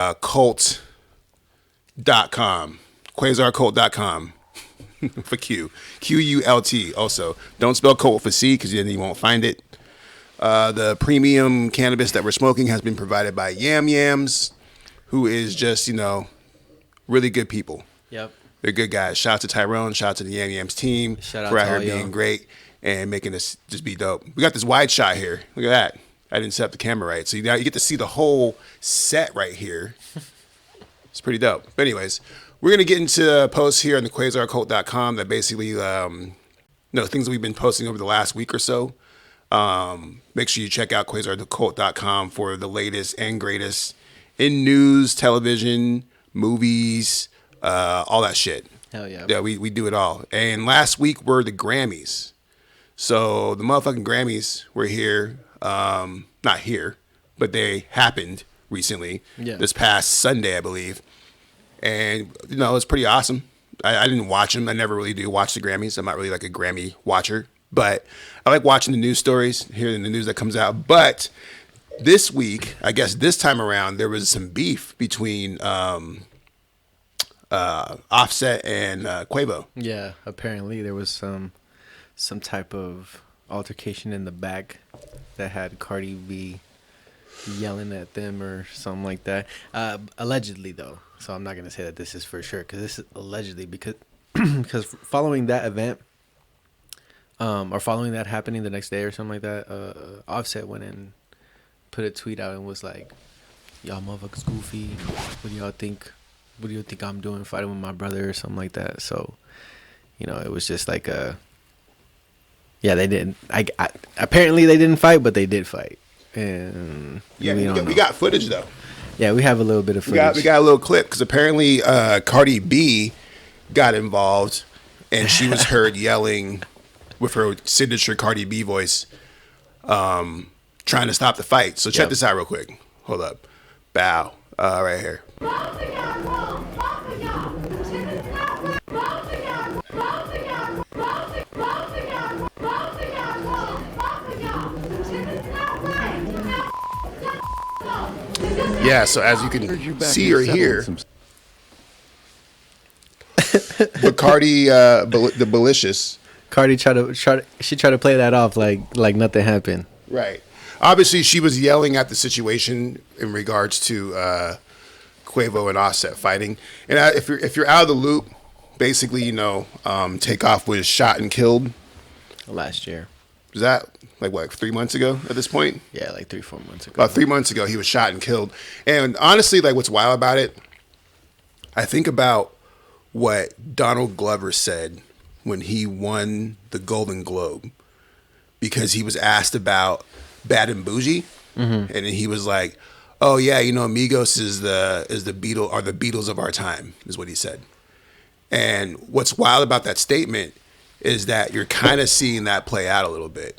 Qult.com. QuasarQult.com. For Qult. Also, don't spell Qult for C because then you won't find it. The premium cannabis that we're smoking has been provided by Yam Yams, who is just, really good people. Yep. They're good guys. Shout out to Tyrone. Shout out to the Yam Yams team Shout out for to out here all being y'all. great and making us just be dope. We got this wide shot here. Look at that. I didn't set up the camera right. So now you get to see the whole set right here. It's pretty dope. But anyways, we're going to get into posts here on the QuasarQult.com that basically, things that we've been posting over the last week or so. Make sure you check out QuasarQult.com for the latest and greatest in news, television, movies, all that shit. Hell yeah. Yeah, we do it all. And last week were the Grammys. So the motherfucking Grammys were here. Not here, but they happened recently. Yeah. This past Sunday, I believe. And, it was pretty awesome. I didn't watch them. I never really do watch the Grammys. I'm not really like a Grammy watcher. But I like watching the news stories, hearing the news that comes out. But this week, I guess this time around, there was some beef between Offset and Quavo. Yeah, apparently there was some type of altercation in the back that had Cardi B yelling at them or something like that. Allegedly, though. So I'm not going to say that this is for sure because this is allegedly because following that event or following that happening the next day or something like that, Offset went and put a tweet out and was like, y'all motherfuckers goofy. What do y'all think? What do you think I'm doing fighting with my brother or something like that? So, it was just like yeah, they didn't. Apparently they didn't fight, but they did fight. And Yeah, we got footage though. Yeah, we have a little bit of footage. We got a little clip because apparently Cardi B got involved and she was heard yelling with her signature Cardi B voice, trying to stop the fight. So check this out real quick. Hold up. Bow. Right here. Yeah, so as you can see or hear, Bacardi, the malicious. Cardi tried to play that off like nothing happened. Right. Obviously, she was yelling at the situation in regards to Quavo and Offset fighting. And if you're out of the loop, basically, Takeoff was shot and killed Last year. Was that like 3 months ago at this point? Yeah, like 3-4 months ago. About 3 months ago, he was shot and killed. And honestly, like what's wild about it, I think about what Donald Glover said when he won the Golden Globe, because he was asked about Bad and Bougie, and then he was like, "Oh yeah, Migos is the Beatles of our time," is what he said. And what's wild about that statement is that you're kind of seeing that play out a little bit,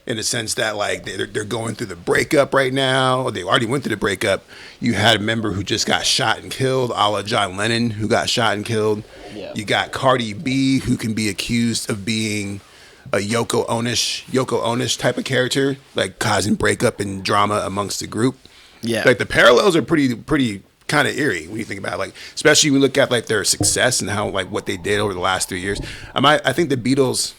in the sense that like they're going through the breakup right now. Or they already went through the breakup. You had a member who just got shot and killed, a la John Lennon, who got shot and killed. Yeah. You got Cardi B, who can be accused of being a Yoko Ono-ish type of character, like causing breakup and drama amongst the group. Yeah, like the parallels are pretty kind of eerie when you think about it. Like, especially when you look at like their success and how like what they did over the last 3 years. I think the Beatles,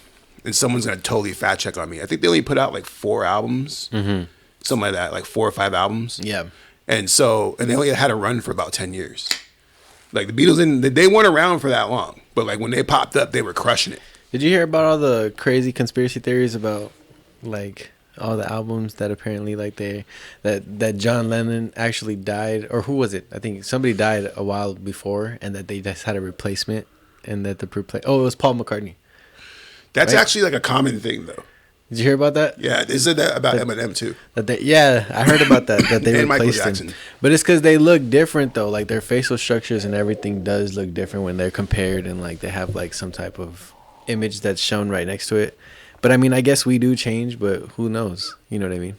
and someone's gonna totally fact check on me, I think they only put out like 4 albums, something like that, like 4 or 5 albums. Yeah, and they only had a run for about 10 years. Like the Beatles, they weren't around for that long, but like when they popped up, they were crushing it. Did you hear about all the crazy conspiracy theories about like all the albums that apparently like that John Lennon actually died, or who was it? I think somebody died a while before, and that they just had a replacement, and that it was Paul McCartney. That's right? actually like a common thing though. Did you hear about that? Yeah, they said that about Eminem too. I heard about that. That they and Michael replaced Jackson. him. But it's because they look different though. Like their facial structures and everything does look different when they're compared, and like they have like some type of image that's shown right next to it. But I mean, I guess we do change, but who knows? You know what I mean?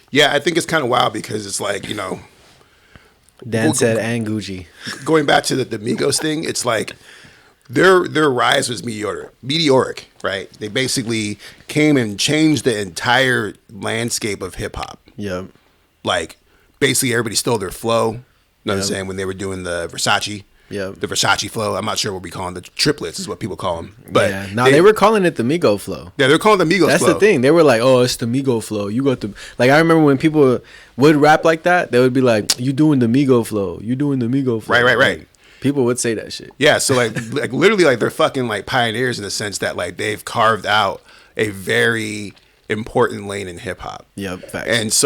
Yeah, I think it's kind of wild because it's like, Dan said and Gucci. Going back to the Migos thing, it's like their rise was meteoric, right? They basically came and changed the entire landscape of hip hop. Yep. Like basically everybody stole their flow. know what I'm saying? When they were doing the Versace. Yeah, the Versace flow. I'm not sure what we call them. The triplets is what people call them. But yeah, no, they were calling it the Migo flow. Yeah, they're calling the Migos That's flow. the thing. They were like, "Oh, it's the Migo flow." You got the like. I remember when people would rap like that, they would be like, "You doing the Migo flow? You doing the Migo flow?" Right. Like, people would say that shit. Yeah, so like literally like they're fucking like pioneers in the sense that like they've carved out a very important lane in hip hop. Yep, facts.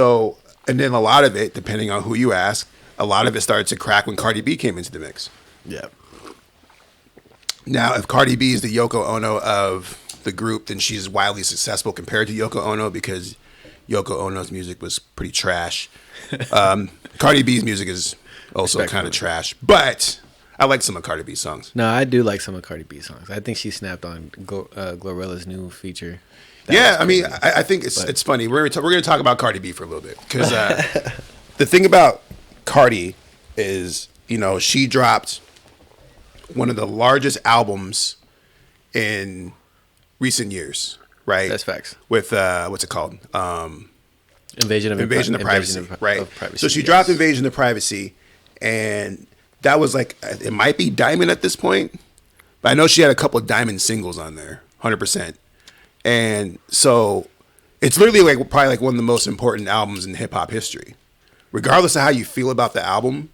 And then a lot of it, depending on who you ask, a lot of it started to crack when Cardi B came into the mix. Yeah. Now, if Cardi B is the Yoko Ono of the group, then she's wildly successful compared to Yoko Ono because Yoko Ono's music was pretty trash. Cardi B's music is also kind of trash, but I like some of Cardi B's songs. No, I do like some of Cardi B's songs. I think she snapped on Glorilla's new feature. I mean, I think it's funny. We're going to talk about Cardi B for a little bit because the thing about Cardi is, you know, she dropped one of the largest albums in recent years, right? That's facts. With what's it called? Invasion of Privacy, right? Of privacy, so she dropped Invasion of Privacy, and that was like, it might be Diamond at this point, but I know she had a couple of Diamond singles on there, 100%. And so it's literally like probably like one of the most important albums in hip hop history, regardless of how you feel about the album.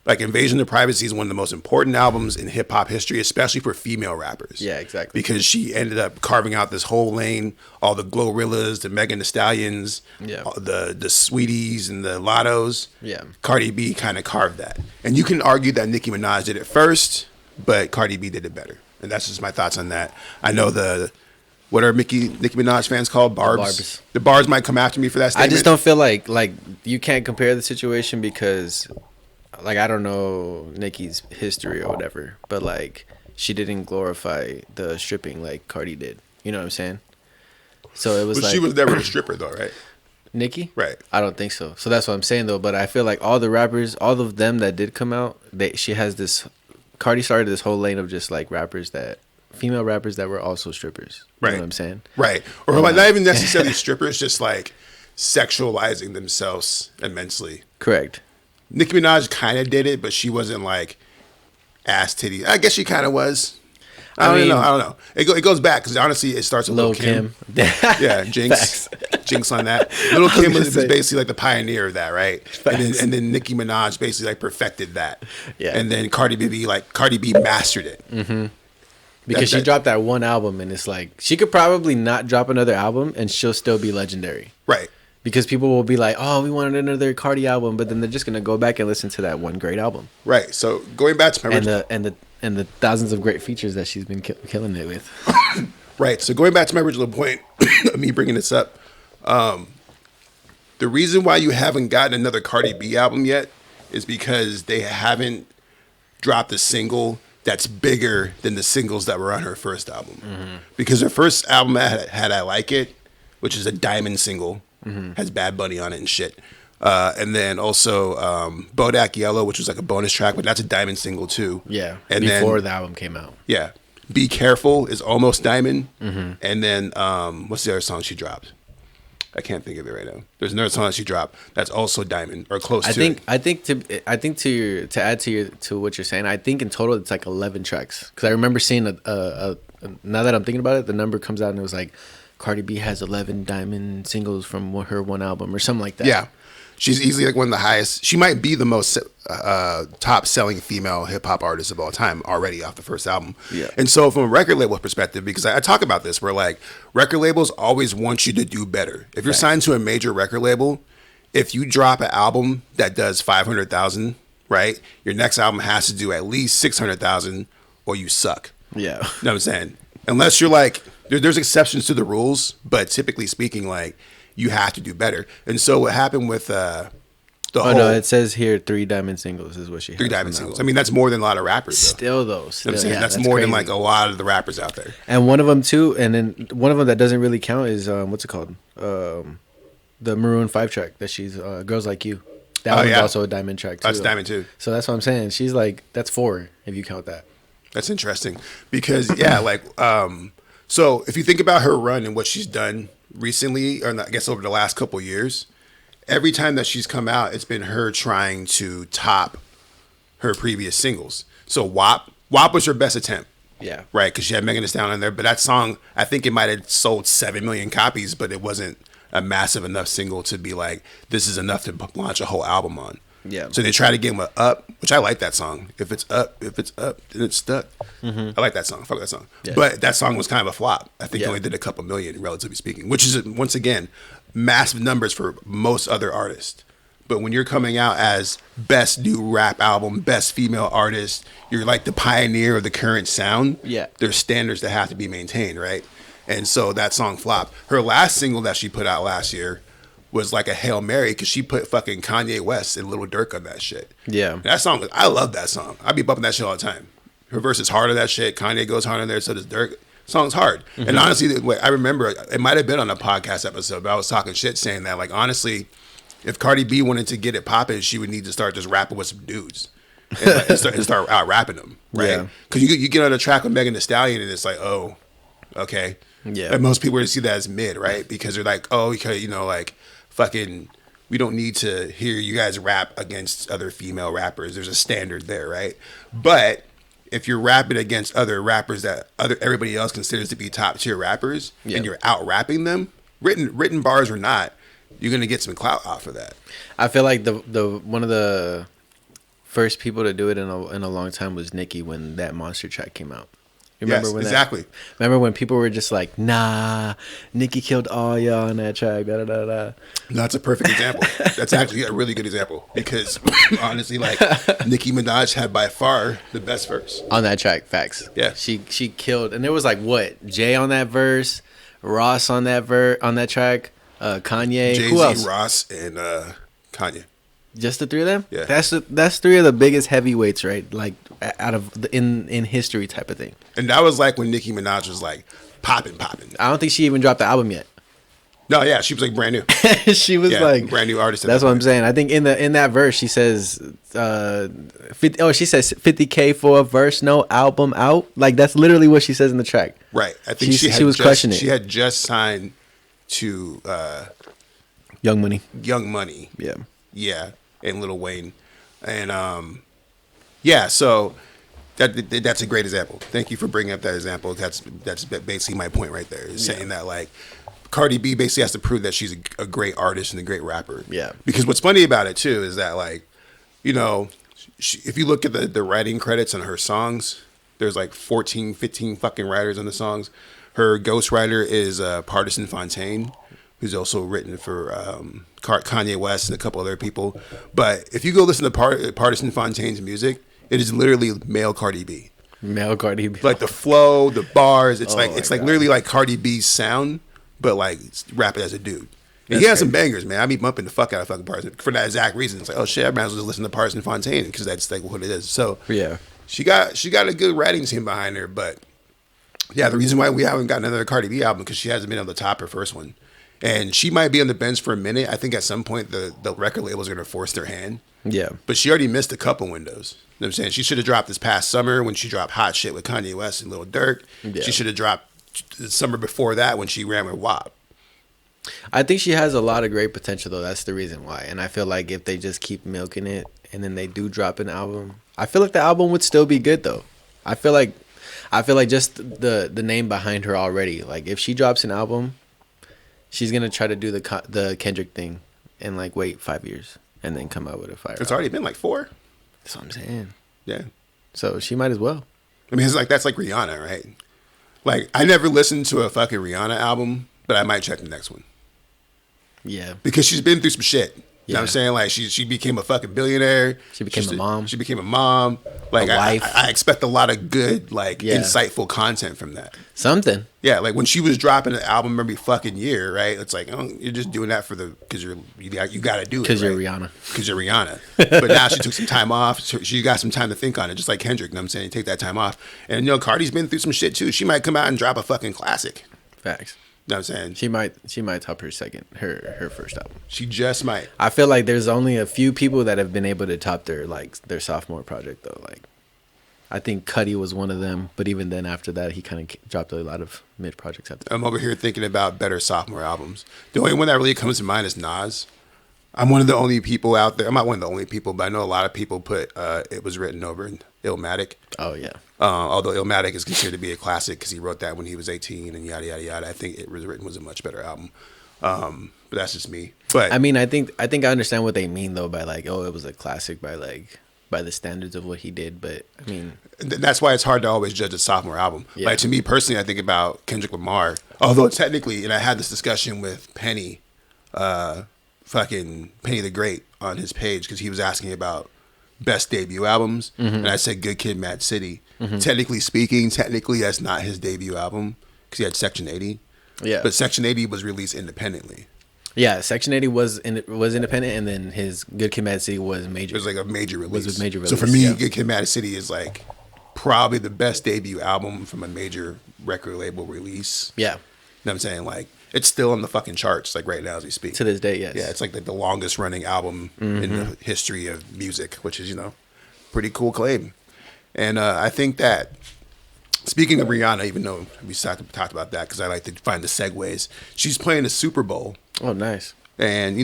Like Invasion of Privacy is one of the most important albums in hip hop history, especially for female rappers. Yeah, exactly. Because she ended up carving out this whole lane, all the Glorillaz, the Megan Thee Stallions, the Sweeties and the Lottos. Yeah. Cardi B kind of carved that. And you can argue that Nicki Minaj did it first, but Cardi B did it better. And that's just my thoughts on that. I know what are Nicki Minaj fans called? Barbs. The Barbs might come after me for that statement. I just don't feel like you can't compare the situation because like I don't know Nicki's history or whatever, but like she didn't glorify the stripping like Cardi did. You know what I'm saying? So it was she was never a stripper though, right? Nicki? Right. I don't think so. So that's what I'm saying though. But I feel like all the rappers, all of them that did come out, Cardi started this whole lane of just like female rappers that were also strippers. You know what I'm saying? Right. Or like not even necessarily strippers, just like sexualizing themselves immensely. Correct. Nicki Minaj kind of did it, but she wasn't like ass titty. I guess she kind of was. I don't know. It goes back because honestly, it starts with Lil' Kim. Yeah, Jinx on that. Lil' Kim was basically like the pioneer of that, right? And then Nicki Minaj basically like perfected that. Yeah. And then Cardi B mastered it. Mm-hmm. Because she dropped that one album, and it's like she could probably not drop another album, and she'll still be legendary. Right. Because people will be like, "Oh, we wanted another Cardi album," but then they're just gonna go back and listen to that one great album. Right. So going back to my and the thousands of great features that she's been killing it with. Right. So going back to my original point of me bringing this up, the reason why you haven't gotten another Cardi B album yet is because they haven't dropped a single that's bigger than the singles that were on her first album. Mm-hmm. Because her first album had I Like It, which is a Diamond single. Mm-hmm. Has Bad Bunny on it and shit. And then also Bodak Yellow, which was like a bonus track, but that's a Diamond single too. Yeah, and before the album came out. Yeah. Be Careful is almost Diamond. Mm-hmm. And then what's the other song she dropped? I can't think of it right now. There's another song that she dropped that's also Diamond or close to it. I think to add to what you're saying, I think in total it's like 11 tracks. Because I remember seeing now that I'm thinking about it, the number comes out and it was like Cardi B has 11 Diamond singles from her one album or something like that. Yeah. She's easily like one of the highest. She might be the most top selling female hip hop artist of all time already off the first album. Yeah. And so from a record label perspective, because I talk about this, where like record labels always want you to do better. If you're signed to a major record label, if you drop an album that does 500,000, right, your next album has to do at least 600,000 or you suck. Yeah. You know what I'm saying? Unless you're like, there's exceptions to the rules, but typically speaking, like, you have to do better. And so what happened with no, it says here 3 Diamond singles is what she has. 3 Diamond singles. I mean, that's more than a lot of rappers, though. Still, that's more crazy than like a lot of the rappers out there. And one of them too, and then one of them that doesn't really count is what's it called? The Maroon 5 track that she's Girls Like You. That one's also a Diamond track too. That's Diamond too. So that's what I'm saying. She's like, that's 4 if you count that. That's interesting because so if you think about her run and what she's done recently, or I guess over the last couple of years, every time that she's come out, it's been her trying to top her previous singles. So WAP was her best attempt. Yeah. Right, because she had Megan Thee Stallion on there. But that song, I think it might have sold 7 million copies, but it wasn't a massive enough single to be like, this is enough to launch a whole album on. Yeah. So they try to give him a Up, which I like that song. If it's up, then it's stuck. I like that song. Fuck that song. Yeah. But that song was kind of a flop. I think it only did a couple million, relatively speaking, which is, once again, massive numbers for most other artists. But when you're coming out as best new rap album, best female artist, you're like the pioneer of the current sound. Yeah. There's standards that have to be maintained, right? And so that song flopped. Her last single that she put out last year was like a Hail Mary because she put fucking Kanye West and Lil Durk on that shit. Yeah. And that song, I love that song. I be bumping that shit all the time. Her verse is hard on that shit. Kanye goes hard on there, so does Durk. Song's hard. And honestly, I remember, it might have been on a podcast episode, but I was talking shit saying that, like, honestly, if Cardi B wanted to get it popping, she would need to start just rapping with some dudes and start out rapping them, right? Because you get on a track with Megan Thee Stallion and it's like, oh, okay. Yeah. And most people would see that as mid, right? Because they're like, oh, because, like, fucking, we don't need to hear you guys rap against other female rappers. There's a standard there, right? But if you're rapping against other rappers that everybody else considers to be top tier rappers, and you're out rapping them, written bars or not, you're gonna get some clout off of that. I feel like the one of the first people to do it in a long time was Nicki when that Monster track came out. You remember when exactly. Remember when people were just like, nah, Nicki killed all y'all on that track, da da da da. That's a perfect example. That's actually a really good example because honestly, like, Nicki Minaj had by far the best verse on that track. Facts. Yeah, she killed, and there was like what, Jay on that verse, Ross on that on that track, Kanye, Jay-Z, who else? Ross, and Kanye. Just the three of them? Yeah. That's three of the biggest heavyweights, right? Like out of in history type of thing. And that was like when Nicki Minaj was like popping. I don't think she even dropped the album yet. No, yeah, she was like brand new. She was like brand new artist. That's what I'm saying. I think in that verse she says, she says 50K for a verse, no album out. Like that's literally what she says in the track. Right. I think she was crushing it. She had just signed to Young Money. Yeah. Yeah, and Lil Wayne, and so that's a great example. Thank you for bringing up that example. That's basically my point right there. Is saying that like Cardi B basically has to prove that she's a great artist and a great rapper. Yeah. Because what's funny about it too is that like, if you look at the writing credits on her songs, there's like 14, 15 fucking writers on the songs. Her ghostwriter is Partisan Fontaine, who's also written for Kanye West and a couple other people. But if you go listen to Partisan Fontaine's music, it is literally male Cardi B. Male Cardi B. Like the flow, the bars, it's like God. literally like Cardi B's sound, but like rapping as a dude. And he has some bangers, man. I be bumping the fuck out of fucking Partisan for that exact reason. It's like, oh shit, I might as well just listen to Partisan Fontaine because that's like what it is. So yeah, she got a good writing team behind her. But yeah, the reason why we haven't gotten another Cardi B album because she hasn't been able to top her first one. And she might be on the bench for a minute. I think at some point the record labels are going to force their hand. Yeah. But she already missed a couple windows. You know what I'm saying? She should have dropped this past summer when she dropped Hot Shit with Kanye West and Lil Durk. Yeah. She should have dropped the summer before that when she ran with WAP. I think she has a lot of great potential, though. That's the reason why. And I feel like if they just keep milking it and then they do drop an album, I feel like the album would still be good, though. I feel like just the name behind her already. Like, if she drops an album, she's gonna try to do the Kendrick thing and like wait 5 years and then come out with a fire. It's already been like 4. That's what I'm saying. Yeah. So she might as well. I mean, that's like Rihanna, right? Like I never listened to a fucking Rihanna album, but I might check the next one. Yeah. Because she's been through some shit. You know what I'm saying? Like she became a fucking billionaire. She became a mom. She became a mom. Like a wife. I expect a lot of good, insightful content from that. Something. Yeah, like when she was dropping an album every fucking year, right? It's like, oh, you're just doing that because you got to do it. Because you're Rihanna. Because you're Rihanna. But now she took some time off. So she got some time to think on it, just like Kendrick. You know what I'm saying? You take that time off. And Cardi's been through some shit too. She might come out and drop a fucking classic. Facts. You know what I'm saying? She might top her first album. She just might. I feel like there's only a few people that have been able to top their sophomore project though. Like I think Cudi was one of them, but even then after that he kind of dropped a lot of mid projects after that. I'm over here thinking about better sophomore albums. The only one that really comes to mind is Nas. I'm one of the only people out there. I'm not one of the only people, but I know a lot of people put It Was Written over in Illmatic. Oh yeah. Although Illmatic is considered to be a classic because he wrote that when he was 18 and yada yada yada. I think It Was Written was a much better album. But that's just me. But I mean, I think I understand what they mean though by like, oh, it was a classic by the standards of what he did. But I mean, that's why it's hard to always judge a sophomore album. Yeah. Like to me personally, I think about Kendrick Lamar. Although technically, and I had this discussion with Penny, fucking Penny the Great on his page because he was asking about best debut albums, and I said Good Kid, Mad City. Technically speaking, that's not his debut album because he had Section 80. yeah. But Section 80 was released independently. Yeah, Section 80 was independent, and then his Good Kid, Mad City was major. It was like a major release. Was a major So for release, me, yeah. Good Kid, Mad City is like probably the best debut album from a major record label release. Yeah, You know what I'm saying? Like, it's still on the fucking charts, like right now as we speak. to this day, yes. Yeah, it's like the longest running album in the history of music, which is, pretty cool claim. And I think that, speaking of Rihanna, even though we talked about that because I like to find the segues, she's playing the Super Bowl. Oh, nice. And,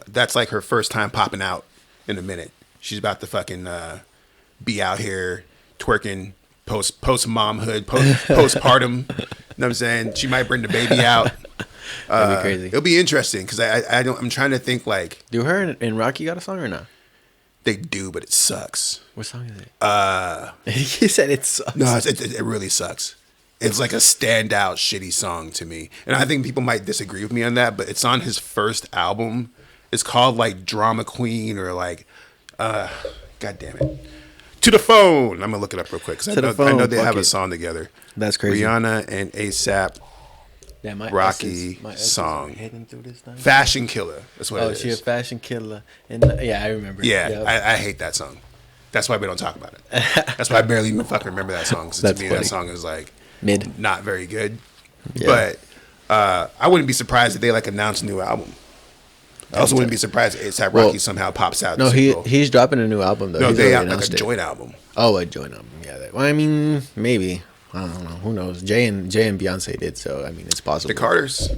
that's like her first time popping out in a minute. She's about to fucking be out here twerking post-momhood, postpartum. You know what I'm saying? She might bring the baby out. That'd be crazy. It'll be interesting because I'm trying to think like Do her and Rocky got a song or not? they do, but it sucks. What song is it? He said it sucks. No, it really sucks. It's like a standout shitty song to me. And I think people might disagree with me on that, but it's on his first album. It's called like Drama Queen or like, God damn it. To the Phone. I'm going to look it up real quick because I know they have a song together. That's crazy. Rihanna and ASAP Yeah, my Rocky my S's song. are heading through this thing. Fashion Killer. That's what Oh, it is. she a fashion killer. And yeah, I remember. Yeah, Yep. I hate that song. That's why we don't talk about it. That's why I barely even fucking remember that song. Because to That's me, funny. that song is like Mid. not very good. Yeah. But I wouldn't be surprised if they like announce a new album. I also wouldn't be surprised if ASAP Rocky somehow pops out. No, the Super Bowl. he's dropping a new album though. No, He's they already have like announced a it. joint album. Oh, a joint album. Yeah. Well, I mean, maybe. I don't know. Who knows? Jay and Beyonce did, so I mean, it's possible. The Carters.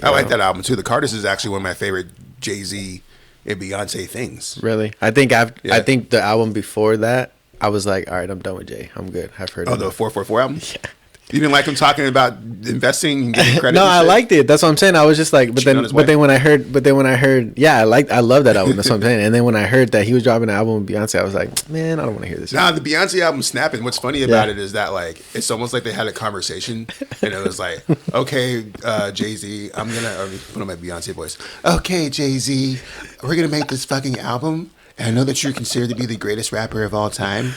I like that album too. The Carters is actually one of my favorite Jay-Z and Beyonce things. Really? I think I think the album before that, I was like, all right, I'm done with Jay. I'm good. I've heard. Oh, the 444 album. Yeah. You didn't like him talking about investing and getting credit? No, and I shit? liked it. That's what I'm saying. I was just like, but Cheating on his wife? then when I heard, yeah, I love that album. That's what I'm saying. And then when I heard that he was dropping an album with Beyonce, I was like, man, I don't want to hear this. Nah, the Beyonce album snapping. What's funny about it is that like it's almost like they had a conversation, and it was like, okay, Jay-Z, I'm gonna put on my Beyonce voice. Okay, Jay-Z, we're gonna make this fucking album, and I know that you're considered to be the greatest rapper of all time,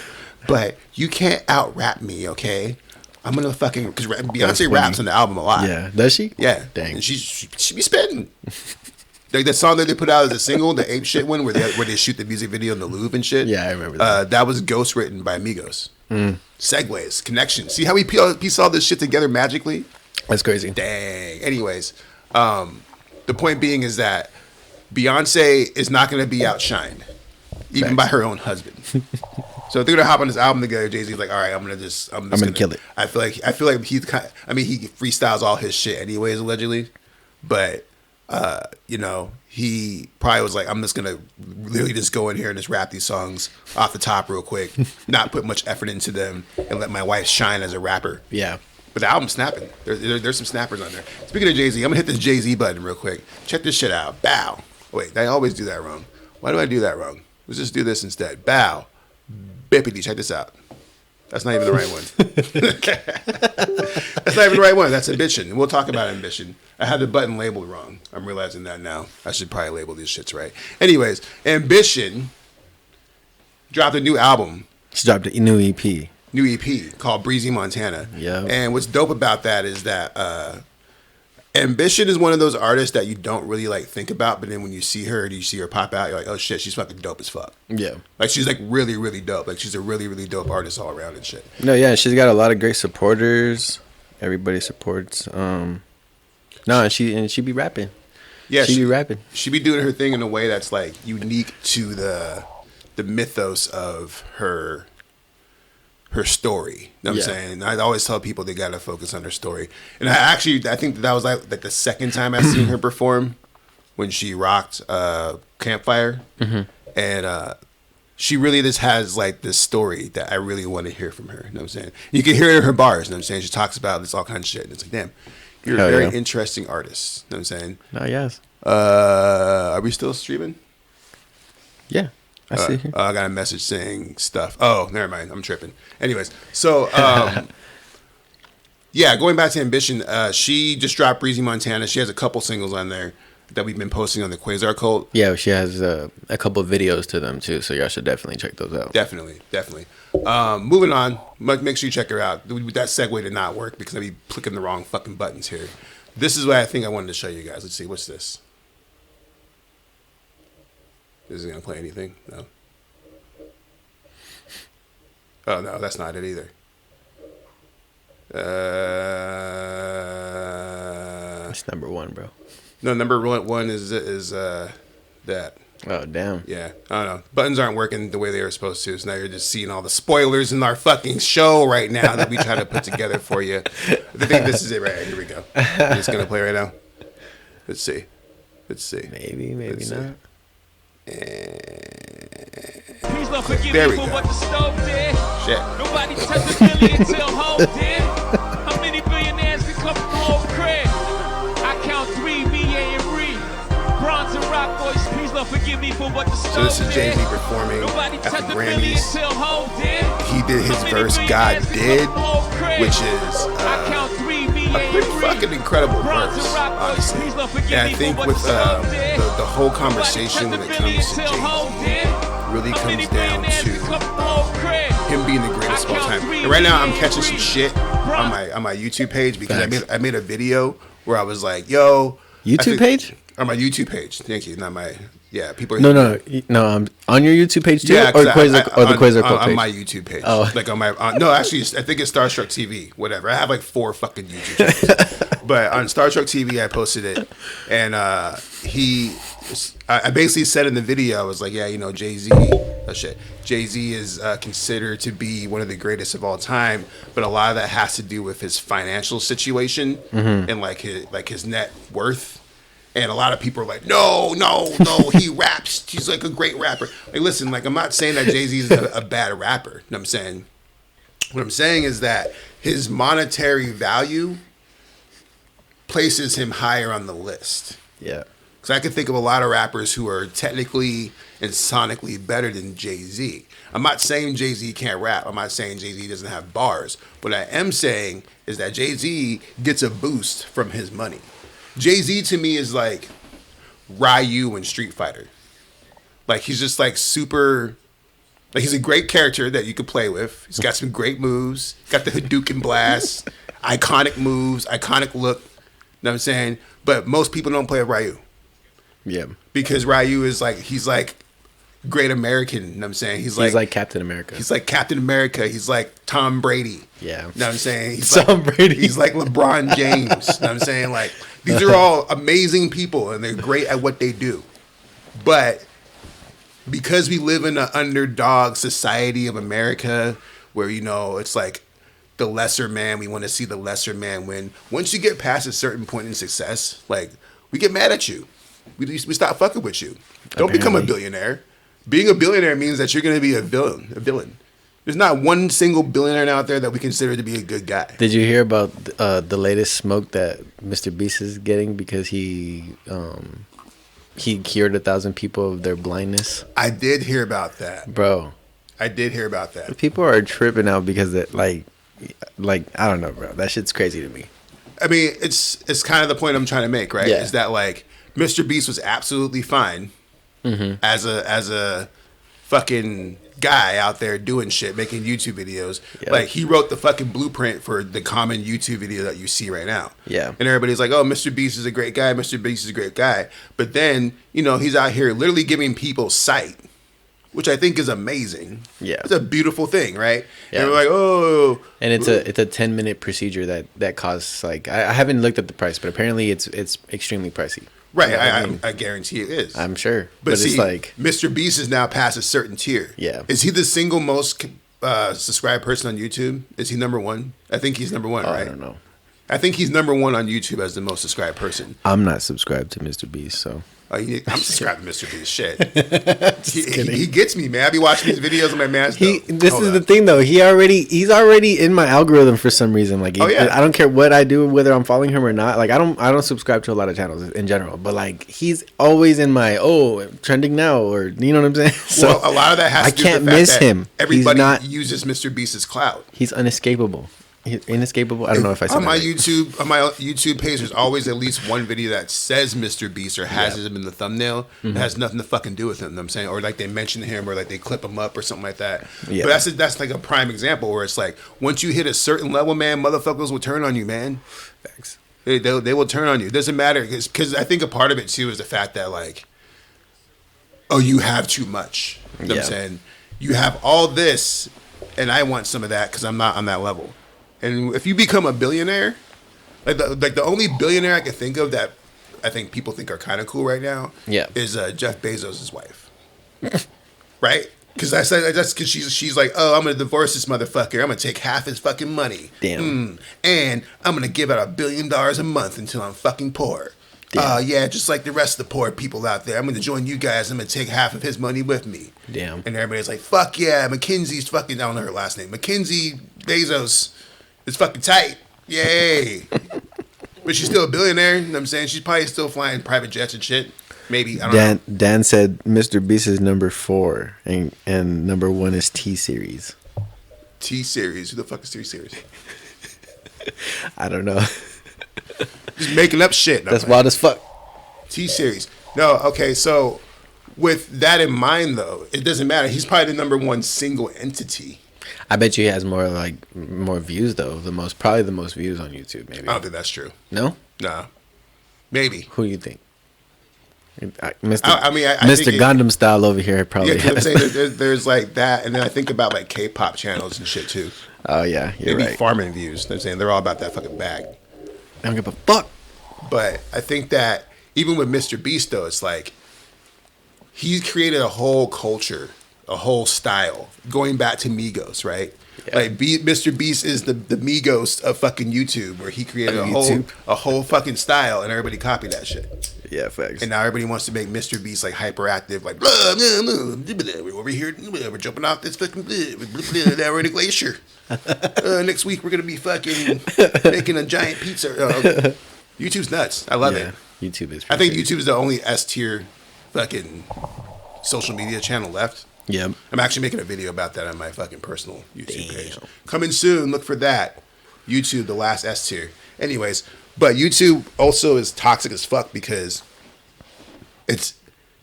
but you can't out rap me, okay? I'm gonna fucking because Beyonce raps on the album a lot. Yeah, does she? Yeah, Dang. and she be spitting. Like that song that they put out as a single, the Ape Shit one, where they shoot the music video in the Louvre and shit. Yeah, I remember that. That was ghost written by Migos. Segues, connections. See how we piece all this shit together magically? That's crazy. Dang. Anyways, the point being is that Beyonce is not going to be outshined, even by her own husband. So if they're gonna hop on this album together, Jay-Z's like, all right, I'm gonna kill it. I feel like he's he freestyles all his shit anyways, allegedly, but he probably was like, I'm just gonna literally just go in here and just rap these songs off the top real quick, not put much effort into them, and let my wife shine as a rapper. Yeah. But the album's snapping. There's some snappers on there. Speaking of Jay-Z, I'm gonna hit this Jay-Z button real quick. Check this shit out. Bow. Wait, I always do that wrong. Why do I do that wrong? Let's just do this instead. Bow. Bippity, check this out. That's not even the right one. That's not even the right one. That's Ambition. And we'll talk about Ambition. I had the button labeled wrong. I'm realizing that now. I should probably label these shits right. Anyways, Ambition dropped a new album. She dropped a new EP. New EP called Breezy Montana. Yeah. And what's dope about that is that Ambition is one of those artists that you don't really like think about, but then when you see her pop out, you're like, oh shit, she's fucking dope as fuck. Yeah. Like she's like really, really dope. Like she's a really, really dope artist all around and shit. No, yeah, she's got a lot of great supporters. Everybody supports. No, and she be rapping. Yeah, she be rapping. She be doing her thing in a way that's like unique to the mythos of her story. You know what I'm saying? I always tell people they gotta focus on her story. And I think that was like the second time I seen her perform when she rocked Campfire, and she really just has like this story that I really want to hear from her. You know what I'm saying? You can hear it in her bars. You know what I'm saying? She talks about this all kinds of shit. And it's like, damn, you're a very interesting artist. You know what I'm saying? Oh, yes. Are we still streaming? Yeah, I see. I got a message saying stuff. Oh, never mind. I'm tripping. Anyways, so yeah, going back to Ambition, she just dropped Breezy Montana. She has a couple singles on there that we've been posting on the Quasar Qult. Yeah, she has a couple of videos to them too, so y'all should definitely check those out. Definitely. Moving on, make sure you check her out. That segue did not work because I'd be clicking the wrong fucking buttons here. This is what I think I wanted to show you guys. Let's see, what's this? Is it gonna play anything? No. Oh no, that's not it either. That's number one, bro. No, number one is that. Oh, damn. Yeah, I don't know. Buttons aren't working the way they were supposed to, so now you're just seeing all the spoilers in our fucking show right now that we try to put together for you. I think this is it right here. Here we go. It's going to play right now. Let's see. Maybe not. There we go. Shit. Nobody touched a billion till Hope did. How many billionaires can come from Hope crib? I count 3, B.A. and Bree. Bronze and Rock Boys, please don't forgive me for what the stove did. So this is Jay-Z performing at the Grammys. He did his verse, God Did, which is a pretty fucking incredible verse, honestly. And I think with the whole conversation when it comes to Jay-Z really comes down to him being the greatest of all time. And right now I'm catching some shit on my YouTube page because I made a video where I was like, yo. YouTube page? On my YouTube page. Thank you. Not my, yeah, people are. No. On your YouTube page too? Yeah, or the Quasar Qult page? On my YouTube page. Oh. Like on my, no, actually, I think it's Starstruck TV, whatever. I have like 4 fucking YouTube channels. But on Starstruck TV, I posted it. And I basically said in the video, I was like, yeah, you know, Jay-Z is considered to be one of the greatest of all time, but a lot of that has to do with his financial situation and like his net worth. And a lot of people are like, no, he raps. He's like a great rapper. Like, listen, like I'm not saying that Jay-Z is a bad rapper. You know what I'm saying? What I'm saying is that his monetary value places him higher on the list. Yeah. Because I can think of a lot of rappers who are technically and sonically better than Jay-Z. I'm not saying Jay-Z can't rap. I'm not saying Jay-Z doesn't have bars. What I am saying is that Jay-Z gets a boost from his money. Jay-Z to me is like Ryu in Street Fighter. Like he's just like super, like he's a great character that you could play with. He's got some great moves. Got the Hadouken blast, iconic moves, iconic look. You know what I'm saying? But most people don't play with Ryu. Yeah. Because Ryu is like, he's like great American. You know what I'm saying? He's like Captain America. He's like Captain America. He's like Tom Brady. Yeah. You know what I'm saying? He's Tom Brady. He's like LeBron James. You know what I'm saying? Like, these are all amazing people and they're great at what they do. But because we live in an underdog society of America where, you know, it's like the lesser man, we want to see the lesser man win. Once you get past a certain point in success, like, we get mad at you. We stop fucking with you. Don't become a billionaire. Being a billionaire means that you're going to be a villain. There's not one single billionaire out there that we consider to be a good guy. Did you hear about the latest smoke that Mr. Beast is getting because he cured 1,000 people of their blindness? I did hear about that, bro. I did hear about that. People are tripping out because it, like I don't know, bro. That shit's crazy to me. I mean, it's kind of the point I'm trying to make, right? Yeah. Is that like Mr. Beast was absolutely fine as a fucking guy out there doing shit, making YouTube videos. Yep. Like he wrote the fucking blueprint for the common YouTube video that you see right now. Yeah. And everybody's like, oh, Mr. Beast is a great guy. Mr. Beast is a great guy. But then, you know, he's out here literally giving people sight, which I think is amazing. Yeah. It's a beautiful thing, right? Yeah. And we're like, oh. And it's a 10-minute procedure that costs like, I haven't looked at the price, but apparently it's extremely pricey. Right, I guarantee it is. I'm sure. But see, it's like Mr. Beast is now past a certain tier. Yeah. Is he the single most subscribed person on YouTube? Is he number one? I think he's number one, right? I don't know. I think he's number one on YouTube as the most subscribed person. I'm not subscribed to Mr. Beast, so. I'm subscribed to Mr. Beast. Shit. He gets me, man. I be watching these videos on my man. This is the thing, though. He's already in my algorithm for some reason. Like, I don't care what I do, whether I'm following him or not. Like, I don't subscribe to a lot of channels in general. But like, he's always in my trending now, or you know what I'm saying. So well, a lot of that has to do with the fact miss that him. Everybody uses Mr. Beast's clout. He's unescapable. Inescapable. I don't know if I said on my YouTube page. There's always at least one video that says Mr. Beast or has him in the thumbnail. It has nothing to fucking do with him. You know what I'm saying, or like they mention him, or like they clip him up, or something like that. Yeah. But that's like a prime example where it's like once you hit a certain level, man, motherfuckers will turn on you, man. Thanks. They will turn on you. It doesn't matter because I think a part of it too is the fact that like, oh, you have too much. You know what I'm saying, you have all this, and I want some of that because I'm not on that level. And if you become a billionaire, like the only billionaire I can think of that I think people think are kind of cool right now, is Jeff Bezos' wife, right? Because that's because she's like, oh, I'm gonna divorce this motherfucker. I'm gonna take half his fucking money, and I'm gonna give out $1 billion a month until I'm fucking poor. Just like the rest of the poor people out there, I'm gonna join you guys. I'm gonna take half of his money with me. Damn. And everybody's like, fuck yeah, Mackenzie's fucking. I don't know her last name. Mackenzie Bezos. It's fucking tight. Yay. But she's still a billionaire. You know what I'm saying? She's probably still flying private jets and shit. Maybe. I don't know. Dan said Mr. Beast is number 4 and number 1 is T-Series. T-Series? Who the fuck is T-Series? I don't know. Just making up shit. That's wild as fuck. T-Series. No, okay, so with that in mind, though, it doesn't matter. He's probably the number 1 single entity. I bet you he has more views though. Probably the most views on YouTube. Maybe. I don't think that's true. No. Nah. Maybe. Who you think? Mr. Gundam style over here probably. Yeah, I'm saying there's like that, and then I think about like K-pop channels and shit too. Oh yeah, you're maybe right. Farming views. I'm saying they're all about that fucking bag. I don't give a fuck. But I think that even with Mr. Beast though, it's like he's created a whole culture. A whole style going back to Migos, right? Yeah. Like Mr. Beast is the Migos of fucking YouTube, where he created a whole fucking style, and everybody copied that shit. Yeah, facts. And now everybody wants to make Mr. Beast like hyperactive, like blah, blah, blah, blah, we're over here, blah, we're jumping off this fucking now we're in a glacier. Next week we're gonna be fucking making a giant pizza. YouTube's nuts. I love it. YouTube is. I think YouTube is the only S tier fucking social media channel left. Yeah, I'm actually making a video about that on my fucking personal YouTube page. Coming soon. Look for that. YouTube, the last S tier. Anyways, but YouTube also is toxic as fuck because it's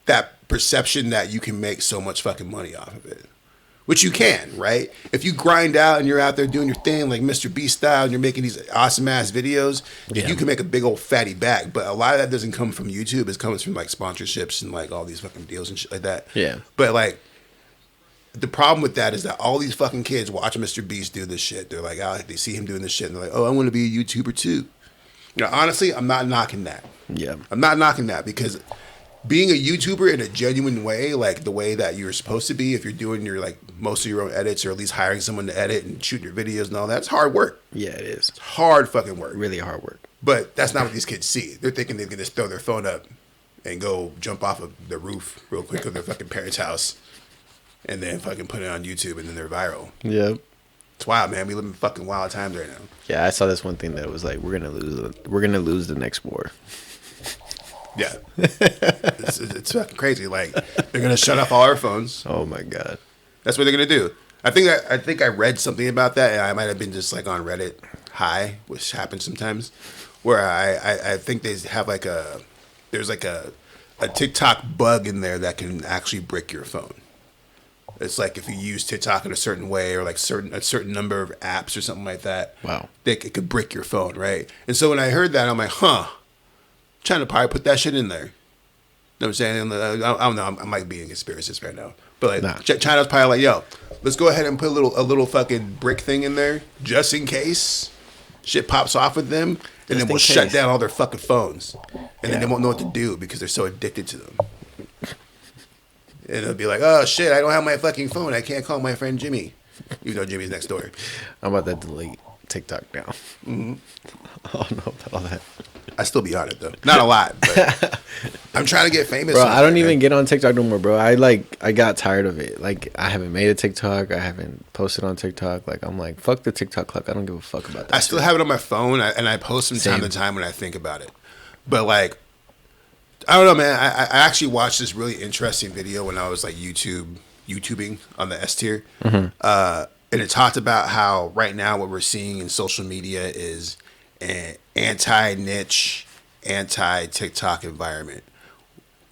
that perception that you can make so much fucking money off of it, which you can, right? If you grind out and you're out there doing your thing like Mr. Beast style and you're making these awesome ass videos, you can make a big old fatty bag. But a lot of that doesn't come from YouTube. It comes from like sponsorships and like all these fucking deals and shit like that. Yeah. But like, the problem with that is that all these fucking kids watch Mr. Beast do this shit. They're like, they see him doing this shit, and they're like, oh, I want to be a YouTuber too. You know, honestly, I'm not knocking that. Yeah. I'm not knocking that because being a YouTuber in a genuine way, like the way that you're supposed to be, if you're doing your like most of your own edits or at least hiring someone to edit and shoot your videos and all that, it's hard work. Yeah, it is. It's hard fucking work. Really hard work. But that's not what these kids see. They're thinking they can just throw their phone up and go jump off of the roof real quick of their fucking parents' house. And then fucking put it on YouTube, and then they're viral. Yep. It's wild, man. We live in fucking wild times right now. Yeah, I saw this one thing that was like, we're gonna lose the next war. Yeah, it's fucking crazy. Like they're gonna shut off all our phones. Oh my god, that's what they're gonna do. I think I read something about that, and I might have been just like on Reddit High, which happens sometimes, where I think they have like there's like a TikTok bug in there that can actually brick your phone. It's like if you use TikTok in a certain way or like a certain number of apps or something like that. Wow. It could brick your phone, right? And so when I heard that, I'm like, I'm trying to probably put that shit in there. You know what I'm saying? I don't know. I might be a conspiracist right now. But like, China's probably like, yo, let's go ahead and put a little fucking brick thing in there just in case shit pops off with them. And then we'll shut down all their fucking phones. And then they won't know what to do because they're so addicted to them. And it'll be like, oh shit, I don't have my fucking phone. I can't call my friend Jimmy. Even though Jimmy's next door. I'm about to delete TikTok now. Mm-hmm. I don't know about all that. I still be on it though. Not a lot, but I'm trying to get famous. Bro, I don't even get on TikTok no more, bro. I got tired of it. Like, I haven't made a TikTok. I haven't posted on TikTok. Like, I'm like, fuck the TikTok clock. I don't give a fuck about that. I still have it on my phone, and I post from time to time when I think about it. But like, I don't know, man. I actually watched this really interesting video when I was like YouTubing on the S tier, and it talked about how right now what we're seeing in social media is an anti-niche, anti-TikTok environment.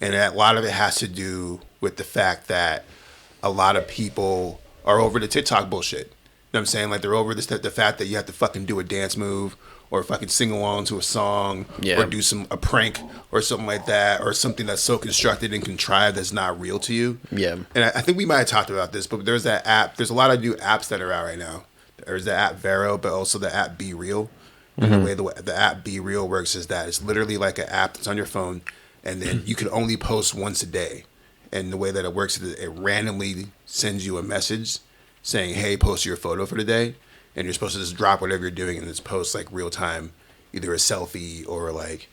And a lot of it has to do with the fact that a lot of people are over the TikTok bullshit. You know what I'm saying? Like, they're over the fact that you have to fucking do a dance move or fucking sing along to a song or do a prank or something like that, or something that's so constructed and contrived that's not real to you. Yeah. And I think we might have talked about this, but there's that app. There's a lot of new apps that are out right now. There's the app Vero, but also the app Be Real. And the way the app Be Real works is that it's literally like an app that's on your phone, and then you can only post once a day. And the way that it works is it randomly sends you a message saying, hey, post your photo for the day. And you're supposed to just drop whatever you're doing and just post like real time, either a selfie or like,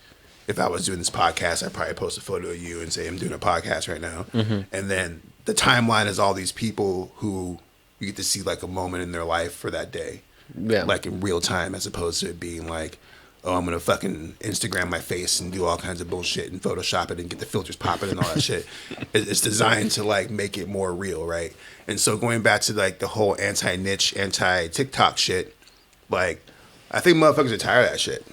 if I was doing this podcast, I'd probably post a photo of you and say, I'm doing a podcast right now. And then the timeline is all these people who you get to see like a moment in their life for that day. Yeah. Like in real time, as opposed to it being like, oh, I'm going to fucking Instagram my face and do all kinds of bullshit and Photoshop it and get the filters popping and all that shit. It's designed to like make it more real, right? And so going back to like the whole anti-niche, anti-TikTok shit, like, I think motherfuckers are tired of that shit.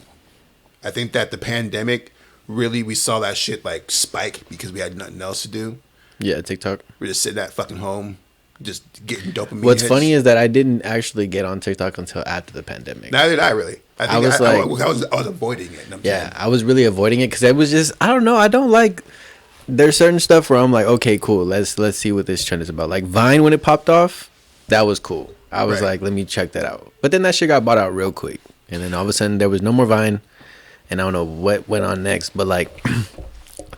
I think that the pandemic, really, we saw that shit like spike because we had nothing else to do. Yeah, TikTok. We're just sitting at fucking home, just getting dopamine. What's funny is that I didn't actually get on TikTok until after the pandemic. Neither did I, really. I was avoiding it. I was really avoiding it because it was just, I don't know. I don't like, there's certain stuff where I'm like, okay, cool. Let's see what this trend is about. Like Vine, when it popped off, that was cool. I was like, let me check that out. But then that shit got bought out real quick. And then all of a sudden there was no more Vine. And I don't know what went on next. But like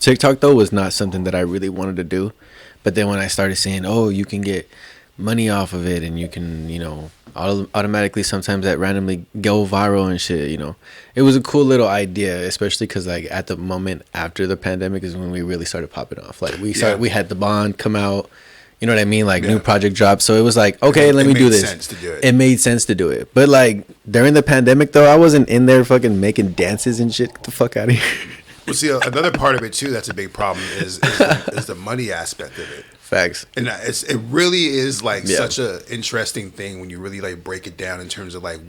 TikTok though was not something that I really wanted to do. But then when I started seeing, oh, you can get money off of it and you can, you know, automatically sometimes that randomly go viral and shit, you know, it was a cool little idea, especially because like at the moment after the pandemic is when we really started popping off. Like we had the Bond come out, you know what I mean, like new project drops, so it was like, okay, let me do this. It made sense to do it. But like during the pandemic though, I wasn't in there fucking making dances and shit. Get the fuck out of here. Well, see, another part of it too that's a big problem is the money aspect of it. Facts. And it really is like such a interesting thing when you really like break it down in terms of like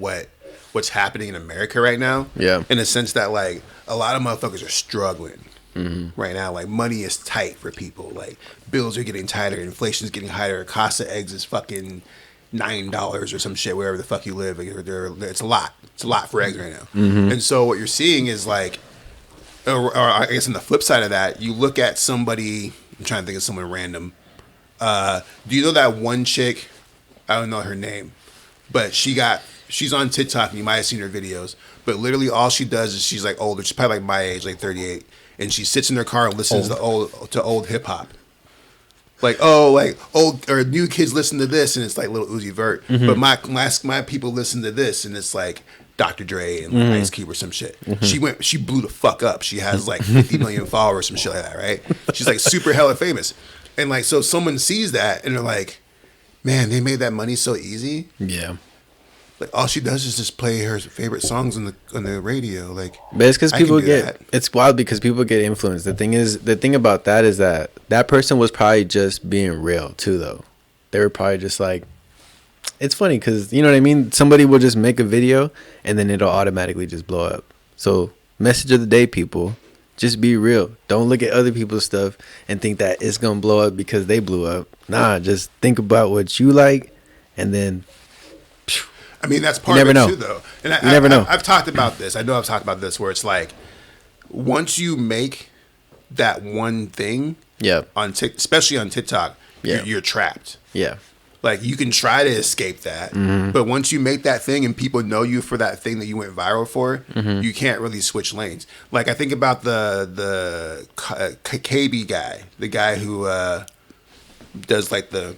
what's happening in America right now. Yeah. In the sense that like a lot of motherfuckers are struggling right now. Like money is tight for people. Like bills are getting tighter, inflation's getting higher, cost of eggs is fucking $9 or some shit wherever the fuck you live. Like, it's a lot. It's a lot for eggs right now. And so what you're seeing is like, or I guess on the flip side of that, you look at somebody. I'm trying to think of someone random. Do you know that one chick? I don't know her name, but she's on TikTok and you might have seen her videos. But literally all she does is she's like older. She's probably like my age, like 38, and she sits in her car and listens to old hip hop. Like old or new kids listen to this and it's like Lil Uzi Vert. But my people listen to this and it's like Dr. Dre and Ice Cube or some shit. She blew the fuck up. She has like 50 million followers, some shit like that, right? She's like super hella famous. And like, so someone sees that and they're like, man, they made that money so easy. Yeah. Like all she does is just play her favorite songs on the radio. Like, but it's because people it's wild because people get influenced. The thing about that is that person was probably just being real too, though. They were probably just like, it's funny because, you know what I mean? Somebody will just make a video and then it'll automatically just blow up. So message of the day, people. Just be real. Don't look at other people's stuff and think that it's going to blow up because they blew up. Nah, just think about what you like and then... I mean, that's part of it too, though. And you never know. I've talked about this. I know I've talked about this where it's like, once you make that one thing, especially on TikTok, you're trapped. Yeah. Like, you can try to escape that, but once you make that thing and people know you for that thing that you went viral for, you can't really switch lanes. Like, I think about the KB guy, the guy who does like the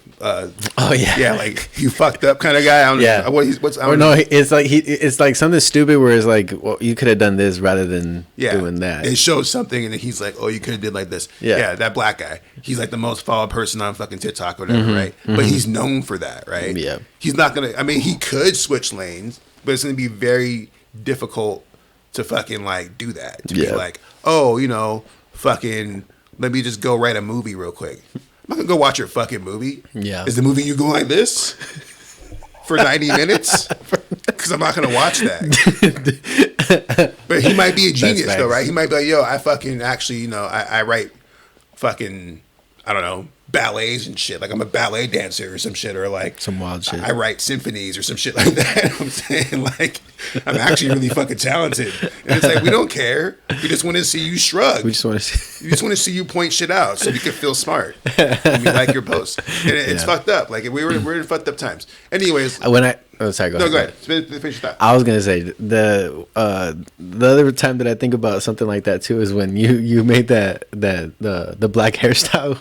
Oh yeah, yeah, like you fucked up kind of guy. I don't Yeah. know what's I or don't no, know. it's like something stupid where it's like, well, you could have done this rather than Yeah, doing that. It shows something, and then he's like, "Oh, you could have did like this." Yeah. That black guy. He's like the most followed person on fucking TikTok or whatever, right? But he's known for that, right? Yeah. He's not gonna. I mean, he could switch lanes, but it's gonna be very difficult to fucking like do that. To be Yeah. like, oh, fucking. Let me just go write a movie real quick. I'm not gonna go watch your fucking movie. Yeah. Is the movie you go like this for 90 minutes? Because I'm not gonna watch that. But he might be a genius though, facts. right? He might be like, yo, I fucking actually, I write fucking, I don't know, ballets and shit. Like I'm a ballet dancer or some shit, or like Some wild shit. I write symphonies or some shit like that. I'm saying like I'm actually really fucking talented. And it's like we don't care. We just want to see you shrug. We just want to see. We just want to see you point shit out so we can feel smart. And we like your post. And it's Yeah. fucked up. Like we're in fucked up times. Anyways, Sorry, go no, ahead. go ahead. Finish that. I was gonna say the other time that I think about something like that too is when you made the black hairstyle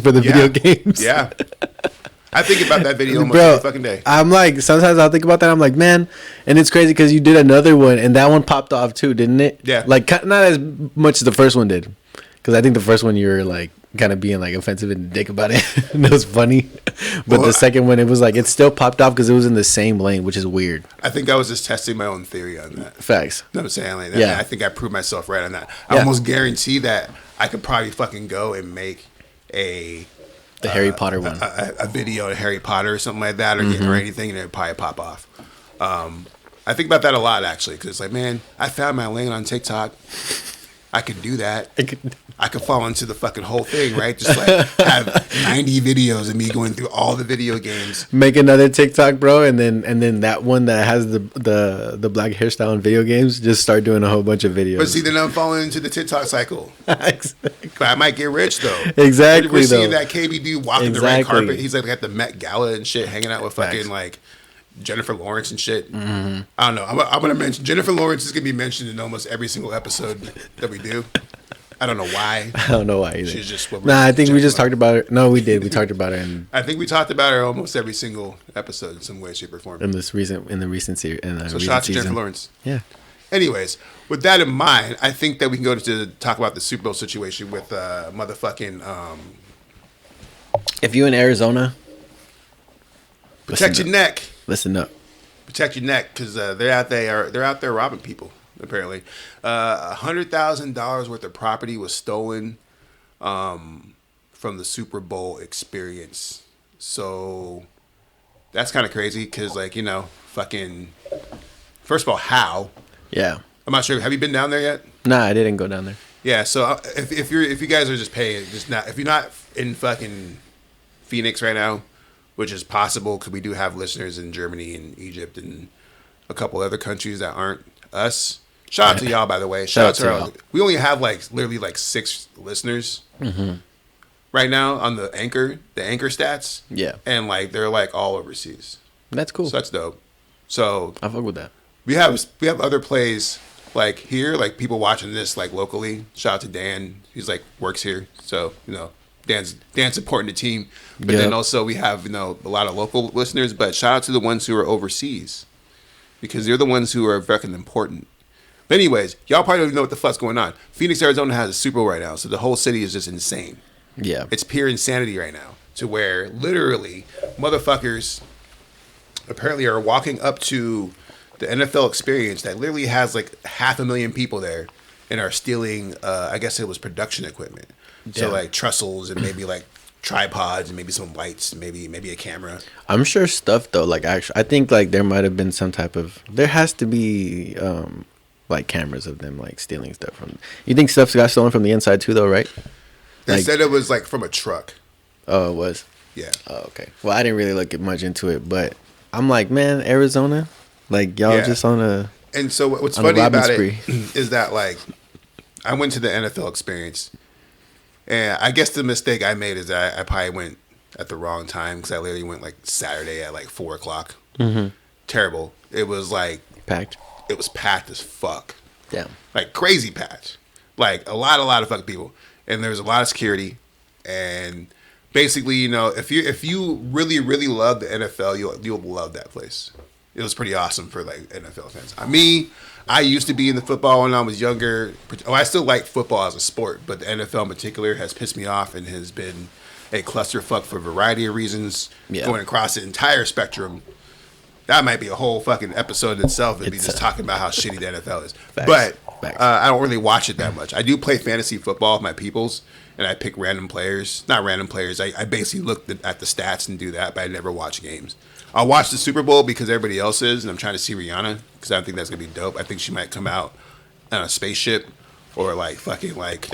for the video games. Yeah. I think about that video almost Bro, every fucking day. I'm like, sometimes I'll think about that. I'm like, man, and it's crazy because you did another one and that one popped off too, didn't it? Yeah. Like not as much as the first one did, because I think the first one you were like kind of being like offensive and dick about it, and it was funny. But Well, the second one, it was like it still popped off because it was in the same lane, which is weird. I think I was just testing my own theory on that. Facts. You know what I'm saying? Like, Yeah. I think I proved myself right on that. I Yeah. almost guarantee that I could probably fucking go and make the Harry Potter one. a video of Harry Potter or something like that, or or anything, and it'd probably pop off. I think about that a lot actually, because it's like, man, I found my lane on TikTok. I could do that. I could fall into the fucking whole thing, right? Just like have 90 videos of me going through all the video games. Make another TikTok, bro, and then that one that has the black hairstyle in video games, just start doing a whole bunch of videos. But see, then I'm falling into the TikTok cycle. Exactly. But I might get rich though. Exactly, We're seeing though. that KB dude walking the red Exactly. carpet. He's like at the Met Gala and shit, hanging out with fucking Facts. like Jennifer Lawrence and shit. I don't know. I'm gonna mention Jennifer Lawrence is gonna be mentioned in almost every single episode that we do. I don't know why. I don't know why either. She's just what Nah, I think we Jennifer just talked about it. No, we did. We talked about it I think we talked about her almost every single episode in some way, shape, or form. in the recent series. So shout out to Jennifer Lawrence. Yeah. Anyways, with that in mind, I think that we can go to talk about the Super Bowl situation with motherfucking If you in Arizona, protect your neck. listen up. Protect your neck, because they're out there robbing people. Apparently, $100,000 worth of property was stolen from the Super Bowl experience. So that's kind of crazy, because fucking. First of all, how? Yeah. I'm not sure. Have you been down there yet? Nah, I didn't go down there. Yeah. So if you guys are just paying, if you're not in fucking Phoenix right now, which is possible because we do have listeners in Germany and Egypt and a couple other countries that aren't us. Shout out to y'all, by the way. Shout out to y'all. We only have literally 6 listeners right now on the anchor stats. Yeah. And they're all overseas. That's cool. So that's dope. So I fuck with that. we have other plays here, people watching this locally. Shout out to Dan. He's works here. So, Dan's supporting the team. But then Yep. also we have, a lot of local listeners, but shout out to the ones who are overseas, because they're the ones who are fucking important. But anyways, y'all probably don't even know what the fuck's going on. Phoenix, Arizona has a Super Bowl right now, so the whole city is just insane. Yeah. It's pure insanity right now, to where literally motherfuckers apparently are walking up to the NFL experience that literally has 500,000 people there and are stealing, I guess it was production equipment. So Yeah. trussels and maybe tripods and maybe some lights, and maybe a camera. I'm sure stuff though, actually, I think there might have been some type of. There has to be cameras of them stealing stuff from. You think stuff got stolen from the inside too, though, right? They said it was from a truck. Oh, it was. Yeah. Oh, okay. Well, I didn't really look much into it, but I'm like, man, Arizona, y'all Yeah. just on a. And so what's On a funny robbing about spree. it is that I went to the NFL experience, and I guess the mistake I made is that I probably went at the wrong time, because I literally went Saturday at 4:00. Mm-hmm. Terrible. It was Packed. it was packed as fuck, Yeah. crazy packed, a lot of fucking people, and there was a lot of security, and basically, you know, if you really really love the NFL, you'll love that place. It was pretty awesome for like NFL fans. I used to be in the football when I was younger. Oh, I still like football as a sport, but the NFL in particular has pissed me off and has been a clusterfuck for a variety of reasons, going across the entire spectrum. That might be a whole fucking episode in itself. It'd be just talking about how shitty the NFL is. But I don't really watch it that much. I do play fantasy football with my peoples, and I pick random players. Not random players. I basically look at the stats and do that, but I never watch games. I'll watch the Super Bowl because everybody else is, and I'm trying to see Rihanna because I think that's going to be dope. I think she might come out on a spaceship or like fucking like,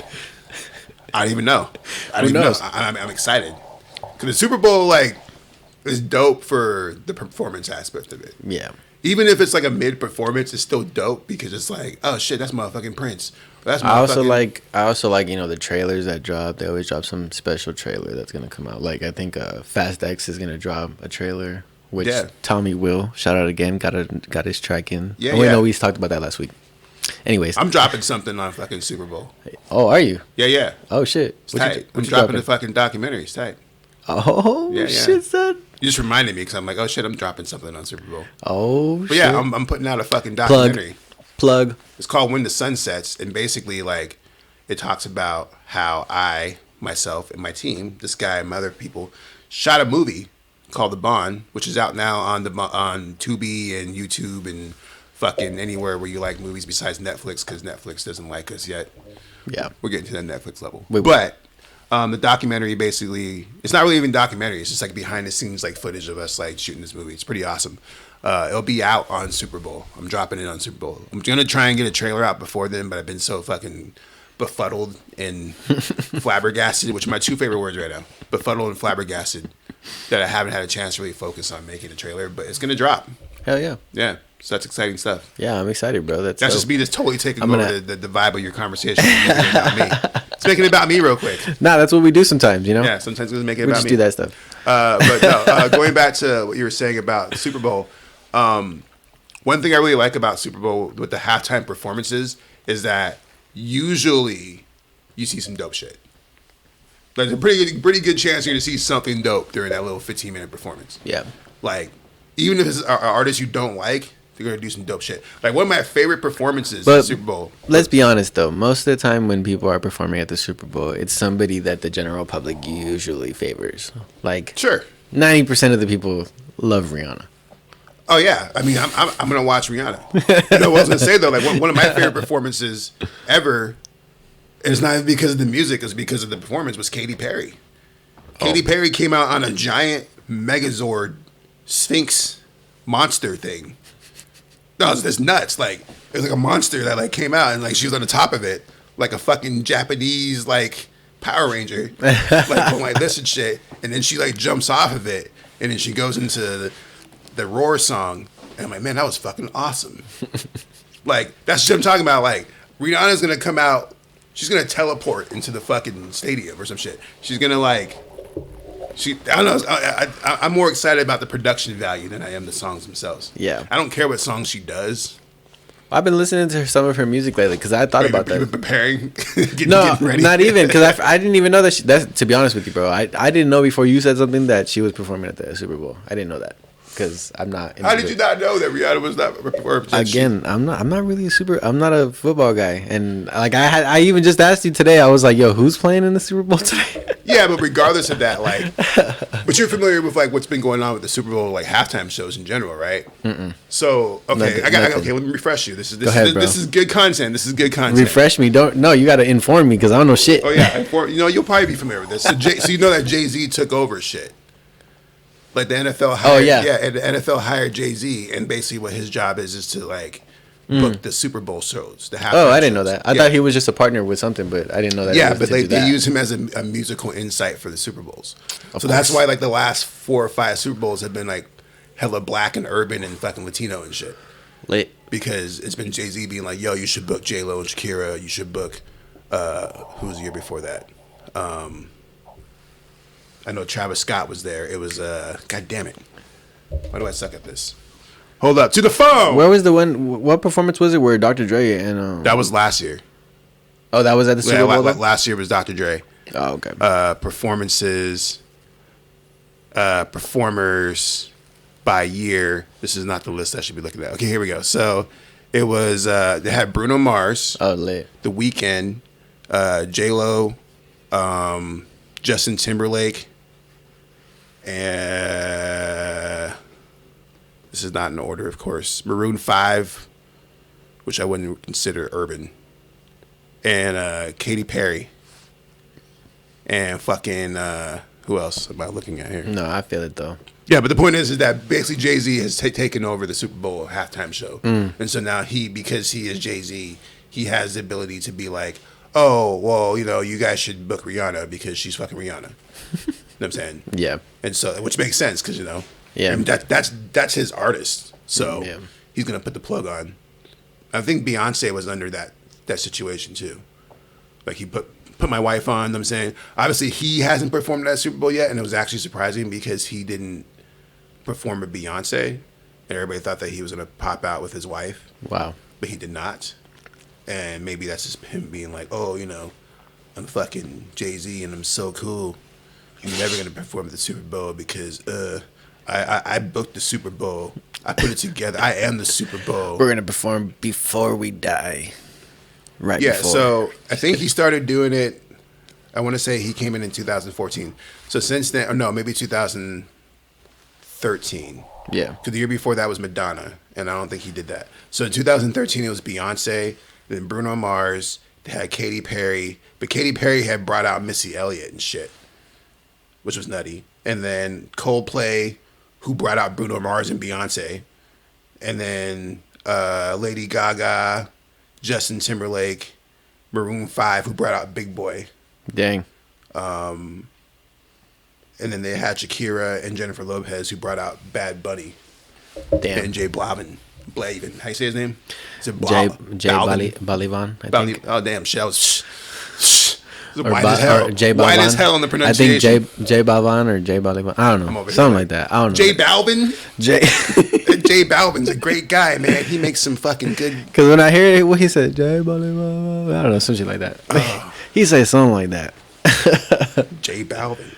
I don't even know. I don't even know. I'm excited. Because the Super Bowl like is dope for the performance aspect of it. Yeah. Even if it's like a mid performance, it's still dope because it's like, oh shit, that's motherfucking Prince. I also like you know the trailers that drop. They always drop some special trailer that's gonna come out. Like I think Fast X is gonna drop a trailer, which Tommy Will, shout out again, got his track in. Yeah, no, we talked about that last week. Anyways, I'm dropping something on fucking Super Bowl. Oh, are you? Yeah. Oh shit, it's tight. I'm dropping the fucking documentary. It's tight. Oh shit, son. You just reminded me because I'm like, oh shit, I'm dropping something on Super Bowl. Oh shit. But yeah, I'm putting out a fucking documentary. Plug. It's called When the Sun Sets, and basically like it talks about how I, myself, and my team, this guy and my other people, shot a movie called The Bond, which is out now on Tubi and YouTube and fucking anywhere where you like movies besides Netflix because Netflix doesn't like us yet. Yeah, we're getting to that Netflix level. But the documentary basically, it's not really even documentary. It's just like behind the scenes like footage of us like shooting this movie. It's pretty awesome. It'll be out on Super Bowl. I'm dropping it on Super Bowl. I'm gonna try and get a trailer out before then, but I've been so fucking befuddled and flabbergasted, which are my two favorite words right now. Befuddled and flabbergasted, that I haven't had a chance to really focus on making a trailer, but it's gonna drop. Hell yeah. Yeah. So that's exciting stuff. Yeah, I'm excited, bro. That's just me just totally taking over the vibe of your conversation. It's making it about me real quick. Nah, that's what we do sometimes, you know? Yeah, sometimes we make it about me. We just do that stuff. But no, going back to what you were saying about the Super Bowl, one thing I really like about Super Bowl with the halftime performances is that usually you see some dope shit. There's a pretty good chance you're going to see something dope during that little 15-minute performance. Yeah. Like, even if it's an artist you don't like, they're going to do some dope shit. Like, one of my favorite performances at the Super Bowl. Let's be honest, though. Most of the time when people are performing at the Super Bowl, it's somebody that the general public usually favors. Like, sure, 90% of the people love Rihanna. Oh, yeah. I mean, I'm going to watch Rihanna. You know what I was going to say, though? Like, one of my favorite performances ever, it's not because of the music, it's because of the performance, was Katy Perry. Katy Perry came out on a giant Megazord Sphinx monster thing. No, it's nuts. Like, it was like a monster that like came out and like she was on the top of it, like a fucking Japanese like Power Ranger, like going like this and shit. And then she like jumps off of it, and then she goes into the Roar song. And I'm like, man, that was fucking awesome. Like, that's what I'm talking about. Like, Rihanna's gonna come out, she's gonna teleport into the fucking stadium or some shit. She's gonna like. I don't know. I'm more excited about the production value than I am the songs themselves. Yeah. I don't care what songs she does. I've been listening to some of her music lately because I thought about that. You've been preparing? getting ready? Not even. Because I didn't even know that. That's, to be honest with you, bro. I didn't know before you said something that she was performing at the Super Bowl. I didn't know that. Because I'm not. How did you not know that Rihanna was not performing? Again, I'm not really I'm not a football guy, and like I even just asked you today. I was like, "Yo, who's playing in the Super Bowl today?" Yeah, but regardless of that, like, but you're familiar with like what's been going on with the Super Bowl, like halftime shows in general, right? Mm-mm. So okay, okay. Let me refresh you. This is good content. This is good content. Refresh me. You got to inform me because I don't know shit. Oh yeah, you'll probably be familiar with this. So you know that Jay-Z took over shit. Like the NFL hired, and the NFL hired Jay-Z, and basically what his job is to like book the Super Bowl shows. I didn't know that. I thought he was just a partner with something, but I didn't know that. Yeah, but they use him as a musical insight for the Super Bowls. So that's why like the last 4 or 5 Super Bowls have been like hella black and urban and fucking Latino and shit. Lit. Because it's been Jay-Z being like, yo, you should book J-Lo and Shakira. You should book, who was the year before that? I know Travis Scott was there. It was, God damn it. Why do I suck at this? Hold up. To the phone! Where was the one, what performance was it where Dr. Dre and... That was last year. Oh, that was at the Super Bowl? Last year was Dr. Dre. Oh, okay. Performances. performers by year. This is not the list I should be looking at. Okay, here we go. So it was they had Bruno Mars, lit. The Weeknd, J-Lo, Justin Timberlake, and this is not in order, of course. Maroon 5, which I wouldn't consider urban, and Katy Perry, and fucking who else am I looking at here? No, I feel it though. Yeah, but the point is that basically Jay-Z has taken over the Super Bowl halftime show. And so now because he is Jay-Z, he has the ability to be like, oh, well, you guys should book Rihanna because she's fucking Rihanna. You know what I'm saying? Yeah. And so, which makes sense because, Yeah. I mean, that's his artist. So Yeah. he's going to put the plug on. I think Beyonce was under that situation too. Like he put my wife on, you know what I'm saying? Obviously, he hasn't performed at that Super Bowl yet, and it was actually surprising because he didn't perform with Beyonce, and everybody thought that he was going to pop out with his wife. Wow. But he did not. And maybe that's just him being like, oh, I'm fucking Jay-Z and I'm so cool. I'm never going to perform at the Super Bowl because I booked the Super Bowl. I put it together. I am the Super Bowl. We're going to perform before we die. Right before. So I think he started doing it, I want to say he came in 2014. So since then, or no, maybe 2013. Yeah. Because the year before that was Madonna, and I don't think he did that. So in 2013, it was Beyonce, then Bruno Mars, they had Katy Perry, but Katy Perry had brought out Missy Elliott and shit, which was nutty. And then Coldplay, who brought out Bruno Mars and Beyonce, and then Lady Gaga, Justin Timberlake, Maroon 5, who brought out Big Boy. Dang. And then they had Shakira and Jennifer Lopez, who brought out Bad Bunny. Damn. And Jay Blavin. Blavin. How you say his name? Is it Jay Balivan, I think. Oh, damn. Shit, I was Or white as hell. or Jay White as Balvin. hell on the I pronunciation. think Jay Balvin or Jay Balivan. I don't know. Something like that. I don't know. Jay Balvin? Jay. Jay Balvin's a great guy, man. He makes some fucking good... Because when I hear what he said, Jay Balivan, I don't know, some shit like that. He said something like that. Jay Balvin.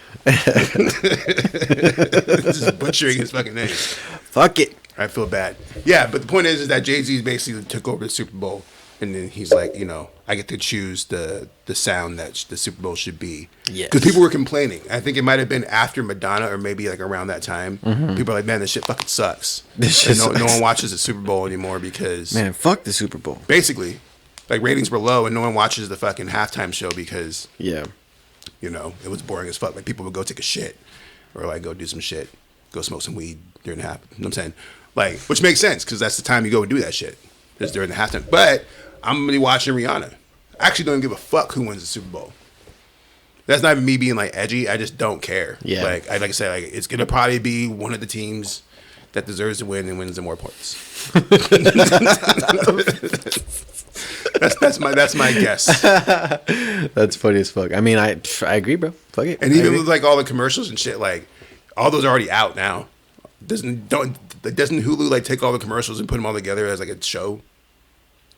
Just butchering his fucking name. Fuck it. I feel bad. Yeah, but the point is that Jay-Z basically took over the Super Bowl, and then he's like, I get to choose the sound that the Super Bowl should be. Yes. Because people were complaining. I think it might have been after Madonna or maybe like around that time. People are like, man, this shit fucking sucks. No one watches the Super Bowl anymore because... Man, fuck the Super Bowl. Basically, like ratings were low and no one watches the fucking halftime show because... Yeah. it was boring as fuck. Like people would go take a shit or like go do some shit, go smoke some weed during the half. You know what I'm saying? Like, which makes sense because that's the time you go and do that shit. Is during the halftime. But I'm gonna be watching Rihanna. I actually don't give a fuck who wins the Super Bowl. That's not even me being like edgy. I just don't care. Yeah. Like I say, like it's gonna probably be one of the teams that deserves to win and wins the more points. That's my guess. That's funny as fuck. I mean, I agree, bro. Fuck it. And even with like all the commercials and shit, like all those are already out now. Doesn't Hulu like take all the commercials and put them all together as like a show?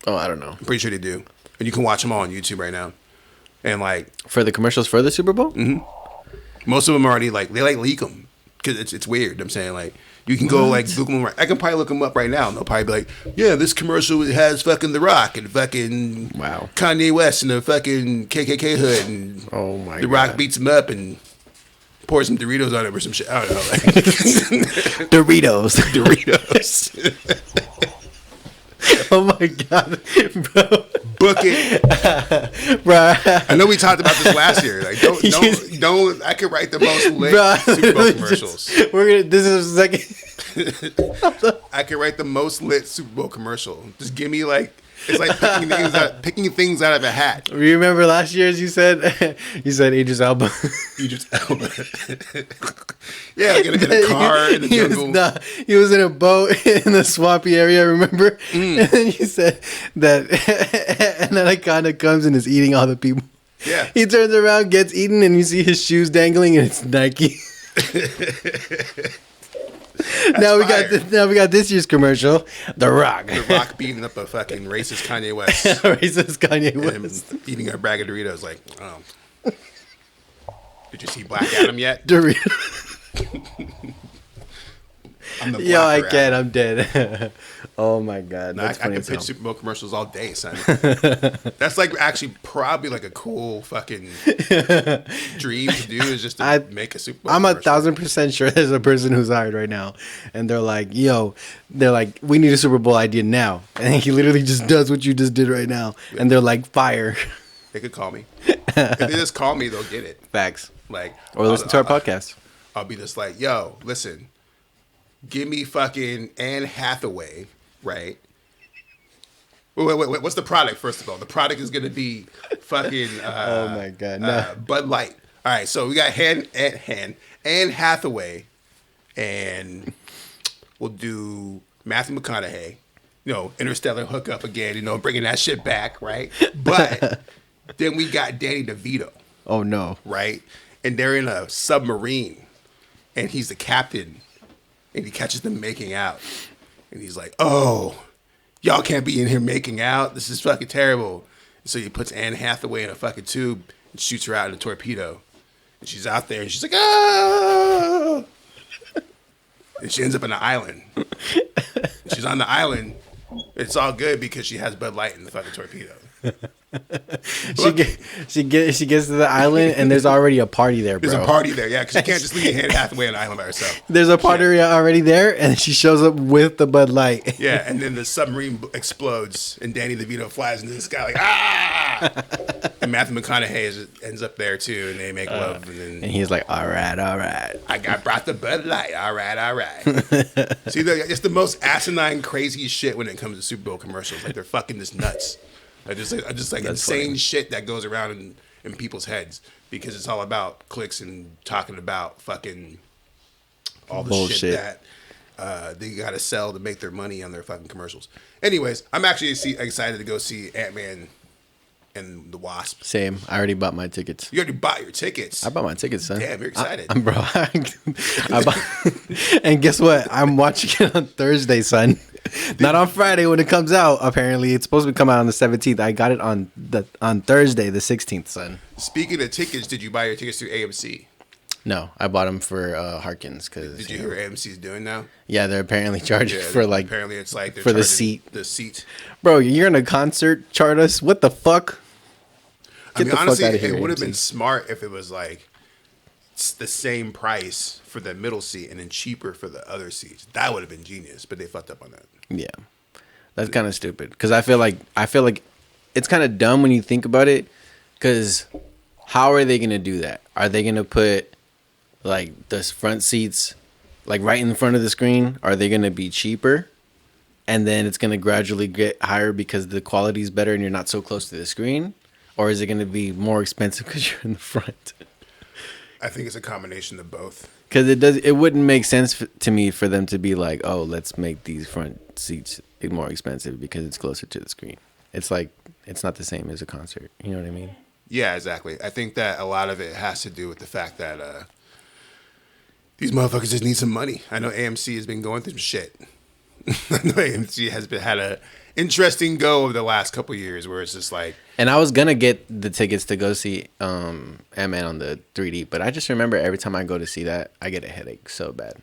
Oh, I don't know. I'm pretty sure they do, and you can watch them all on YouTube right now. And like For the commercials for the Super Bowl? most of them already like they like leak them because it's weird. You know what I'm saying like you can go like look them. I can probably look them up right now, and they'll probably be like, yeah, this commercial has fucking The Rock and fucking Kanye West and the fucking KKK hood, and Oh my The God. Rock beats him up and pour some Doritos on it or some shit. I don't know. Like, Doritos. Oh my God, bro. Book it, Bro. I know we talked about this last year. Like, don't. I could write the most lit Super Bowl commercials. This is a second. I could write the most lit Super Bowl commercial. Just give me like it's like picking things out of a hat. Remember last year's? You said Idris Elba. Idris Elba. Yeah, like in a car in the jungle. He was in a boat in the swampy area. Remember? And then you said that, and then it kind of comes and is eating all the people. Yeah. He turns around, gets eaten, and you see his shoes dangling, and it's Nike. Now we got this year's commercial, The Rock. The Rock beating up a fucking racist Kanye West. Racist Kanye And West. him eating a bag of Doritos. Like, oh. Did you see Black Adam yet? Doritos. I'm the Yo, I blocker can't. out. I'm dead. Oh my god, No, I that's funny can as pitch hell. Super Bowl commercials all day, son. That's like actually probably like a cool fucking dream to do is just to make a Super Bowl I'm commercial. 1,000% sure there's a person who's hired right now, and they're like, we need a Super Bowl idea now, and he literally just does what you just did right now, and they're like, fire. They could call me. If they just call me, they'll get it. Facts. Like, Or listen to our podcast. I'll be just like, yo, listen, give me fucking Anne Hathaway, right? Wait, what's the product, first of all? The product is going to be fucking Oh my god, no. Bud Light. All right, so we got Anne Hathaway, and we'll do Matthew McConaughey. You know, Interstellar hookup again, you know, bringing that shit back, right? But then we got Danny DeVito, Oh no. right? And they're in a submarine, and he's the captain, and he catches them making out. And he's like, oh, y'all can't be in here making out. This is fucking terrible. And so he puts Anne Hathaway in a fucking tube and shoots her out in a torpedo. And she's out there, and she's like, ah! And she ends up on an island. And she's on the island. It's all good because she has Bud Light in the fucking torpedo. She gets to the island and there's already a party there, bro. There's a party there, yeah, because you can't just leave Anne Hathaway on the island by herself. There's a party already there, and she shows up with the Bud Light. Yeah, and then the submarine explodes, and Danny DeVito flies into the sky like, ah! And Matthew McConaughey ends up there, too, and they make love. And And he's like, all right. I brought the Bud Light. All right. See, it's the most asinine, crazy shit when it comes to Super Bowl commercials. Like, they're fucking just nuts. Just That's insane funny. shit that goes around in people's heads because it's all about clicks and talking about fucking all the Bullshit. shit that they gotta sell to make their money on their fucking commercials. Anyways, I'm actually excited to go see Ant-Man and the Wasp. Same. I already bought my tickets. You already bought your tickets. I bought my tickets, son. Damn, you're excited. Bro. And guess what? I'm watching it on Thursday, son. Not on Friday when it comes out. Apparently, it's supposed to come out on the 17th. I got it on Thursday, the 16th, son. Speaking of tickets, did you buy your tickets through AMC? No, I bought them for Harkins because. Did you hear what AMC's doing now? Yeah, they're apparently charging Yeah, for like. apparently it's like they're for the charging seat. The seat. Bro, you're in a concert. Chart us. What the fuck? I mean, the honestly, fuck out of here, it would have AMC. been smart if it was like it's the same price for the middle seat and then cheaper for the other seats. That would have been genius, but they fucked up on that. Yeah, that's kind of stupid. Because I feel like it's kind of dumb when you think about it. Because how are they gonna do that? Are they gonna put like the front seats like right in front of the screen? Are they gonna be cheaper? And then it's gonna gradually get higher because the quality is better and you're not so close to the screen? Or is it gonna be more expensive because you're in the front? I think it's a combination of both. Because it wouldn't make sense to me for them to be like, oh, let's make these front seats more expensive because it's closer to the screen. It's like it's not the same as a concert. You know what I mean? Yeah, exactly. I think that a lot of it has to do with the fact that these motherfuckers just need some money. I know AMC has been going through some shit. I know AMC has had a interesting go over the last couple of years where it's just like. And I was gonna get the tickets to go see Ant-Man on the 3D, but I just remember every time I go to see that, I get a headache so bad.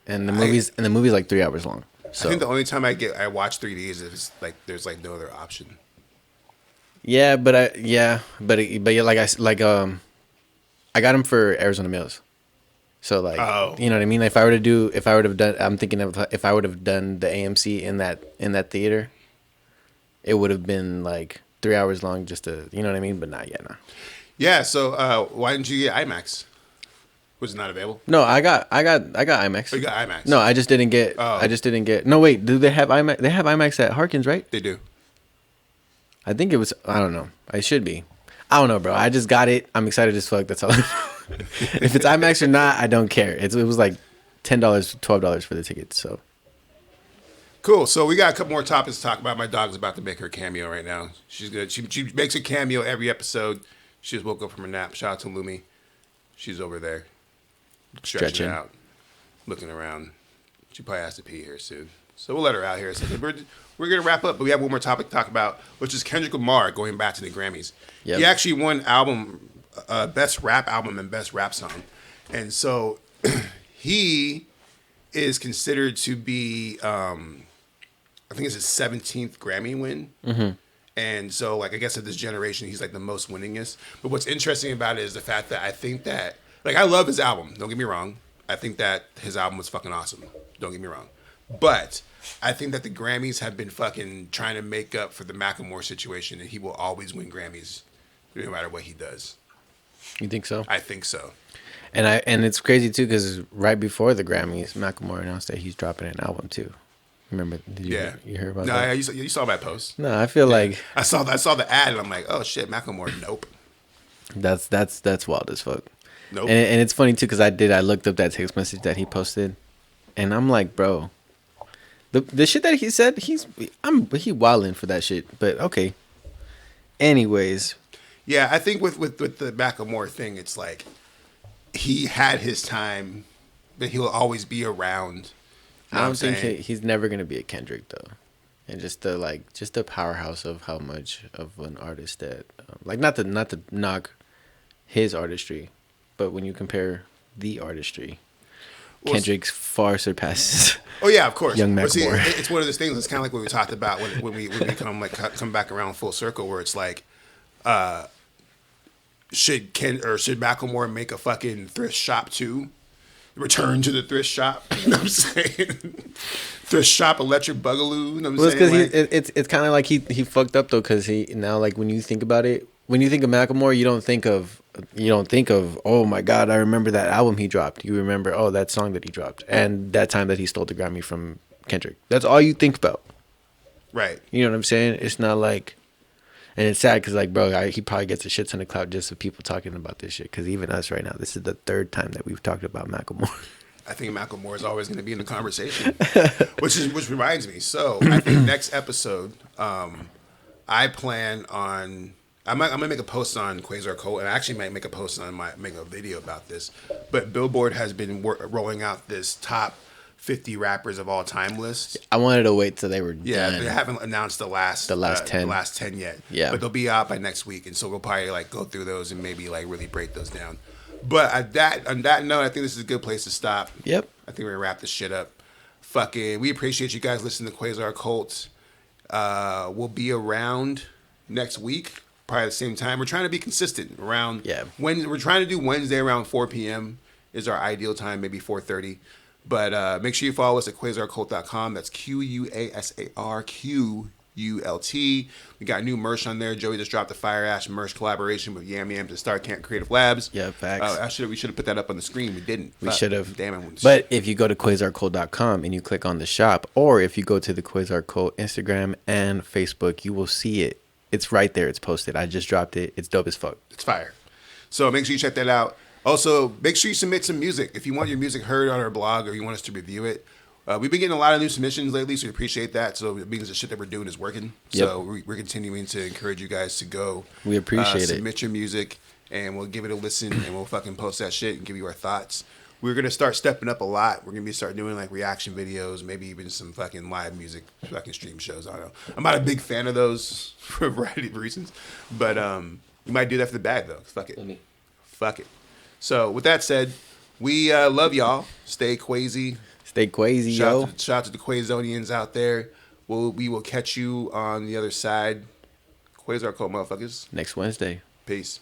And the movie's like 3 hours long. So I think the only time I watch 3D is if it's like there's like no other option. yeah, but I got them for Arizona Mills. So like, you know what I mean? If I would have done the AMC in that theater, it would have been like 3 hours long just to, you know what I mean? But not yet, no. Yeah. So why didn't you get IMAX? Was it not available? No, I got IMAX. Oh, you got IMAX. No, I just didn't get. No, wait. Do they have IMAX? They have IMAX at Harkins, right? They do. I think it was. I don't know. It should be. I don't know, bro. I just got it. I'm excited as fuck. That's all. If it's IMAX or not, I don't care. It was like $10, $12 for the tickets. So Cool. So we got a couple more topics to talk about. My dog's about to make her cameo right now. She's good. She makes a cameo every episode. She just woke up from a nap. Shout out to Lumi. She's over there stretching out, looking around. She probably has to pee here soon. So we'll let her out here. So we're going to wrap up, but we have one more topic to talk about, which is Kendrick Lamar going back to the Grammys. Yep. He actually won Best Rap Album and Best Rap Song. And so he is considered to be, I think it's his 17th Grammy win. Mm-hmm. And so, like, I guess of this generation, he's like the most winningest. But what's interesting about it is the fact that I think that, like, I love his album. Don't get me wrong. I think that his album was fucking awesome. Don't get me wrong. But I think that the Grammys have been fucking trying to make up for the Macklemore situation, and he will always win Grammys no matter what he does. You think so? I think so. And it's crazy too because right before the Grammys, Macklemore announced that he's dropping an album too. Remember? Did you hear about that? No, you saw my post. No, I feel like I saw the ad and I'm like, oh shit, Macklemore. Nope. That's wild as fuck. Nope. And it's funny too because I looked up that text message that he posted, and I'm like, bro, the shit that he said, he wilding for that shit. But okay. Anyways. Yeah, I think with the Macklemore thing, it's like he had his time, but he'll always be around. I don't think he's never gonna be a Kendrick though, and just the powerhouse of how much of an artist that not to knock his artistry, but when you compare the artistry, Kendrick's far surpasses. Oh yeah, of course. Young Macklemore. See, it's one of those things. It's kind of like what we talked about when we come back around full circle, where it's like, should Macklemore make a fucking thrift shop too? Return to the thrift shop. You know what I'm saying? Thrift shop, electric boogaloo. You know what I'm saying? Because it's kind of like he fucked up though. Because he now, like, when you think about it, when you think of Macklemore, you don't think of oh my god, I remember that album he dropped. You remember that song that he dropped and that time that he stole the Grammy from Kendrick. That's all you think about. Right. You know what I'm saying? It's not like. And it's sad because, like, bro, he probably gets a shit ton of clout just of people talking about this shit. Because even us right now, this is the third time that we've talked about Macklemore. I think Macklemore is always going to be in the conversation, which reminds me. So I think next episode, I plan on. I'm gonna make a post on Quasar Qult, and I actually might make a post on make a video about this. But Billboard has been rolling out this top 50 rappers of all time list. I wanted to wait till they were done. Yeah, they haven't announced the last 10. The last 10 yet. Yeah. But they'll be out by next week, and so we'll probably like go through those and maybe like really break those down. But on that note, I think this is a good place to stop. Yep. I think we're gonna wrap this shit up. We appreciate you guys listening to Quasar Qult. We'll be around next week, probably at the same time. We're trying to be consistent around. Yeah. When we're trying to do Wednesday around 4 p.m. is our ideal time, maybe 4:30. But make sure you follow us at QuasarQult.com. That's QuasarQult. We got new merch on there. Joey just dropped the Fire Ash merch collaboration with Yam Yam to Star Camp Creative Labs. Yeah, facts. We should have put that up on the screen. We didn't. We should have. Damn it. But if you go to QuasarQult.com and you click on the shop, or if you go to the Quasar Qult Instagram and Facebook, you will see it. It's right there. It's posted. I just dropped it. It's dope as fuck. It's fire. So make sure you check that out. Also, make sure you submit some music. If you want your music heard on our blog or you want us to review it, we've been getting a lot of new submissions lately, so we appreciate that. So it means the shit that we're doing is working. Yep. So we're continuing to encourage you guys to go. We appreciate it. Submit your music, and we'll give it a listen, and we'll fucking post that shit and give you our thoughts. We're going to start stepping up a lot. We're going to start doing like reaction videos, maybe even some fucking live music, fucking stream shows. I don't know. I'm not a big fan of those for a variety of reasons, but you might do that for the bag, though. Fuck it. Fuck it. So, with that said, we love y'all. Stay quazy. Stay quazy, yo. Shout out to the Quazonians out there. We will catch you on the other side. Quasar Qult, motherfuckers. Next Wednesday. Peace.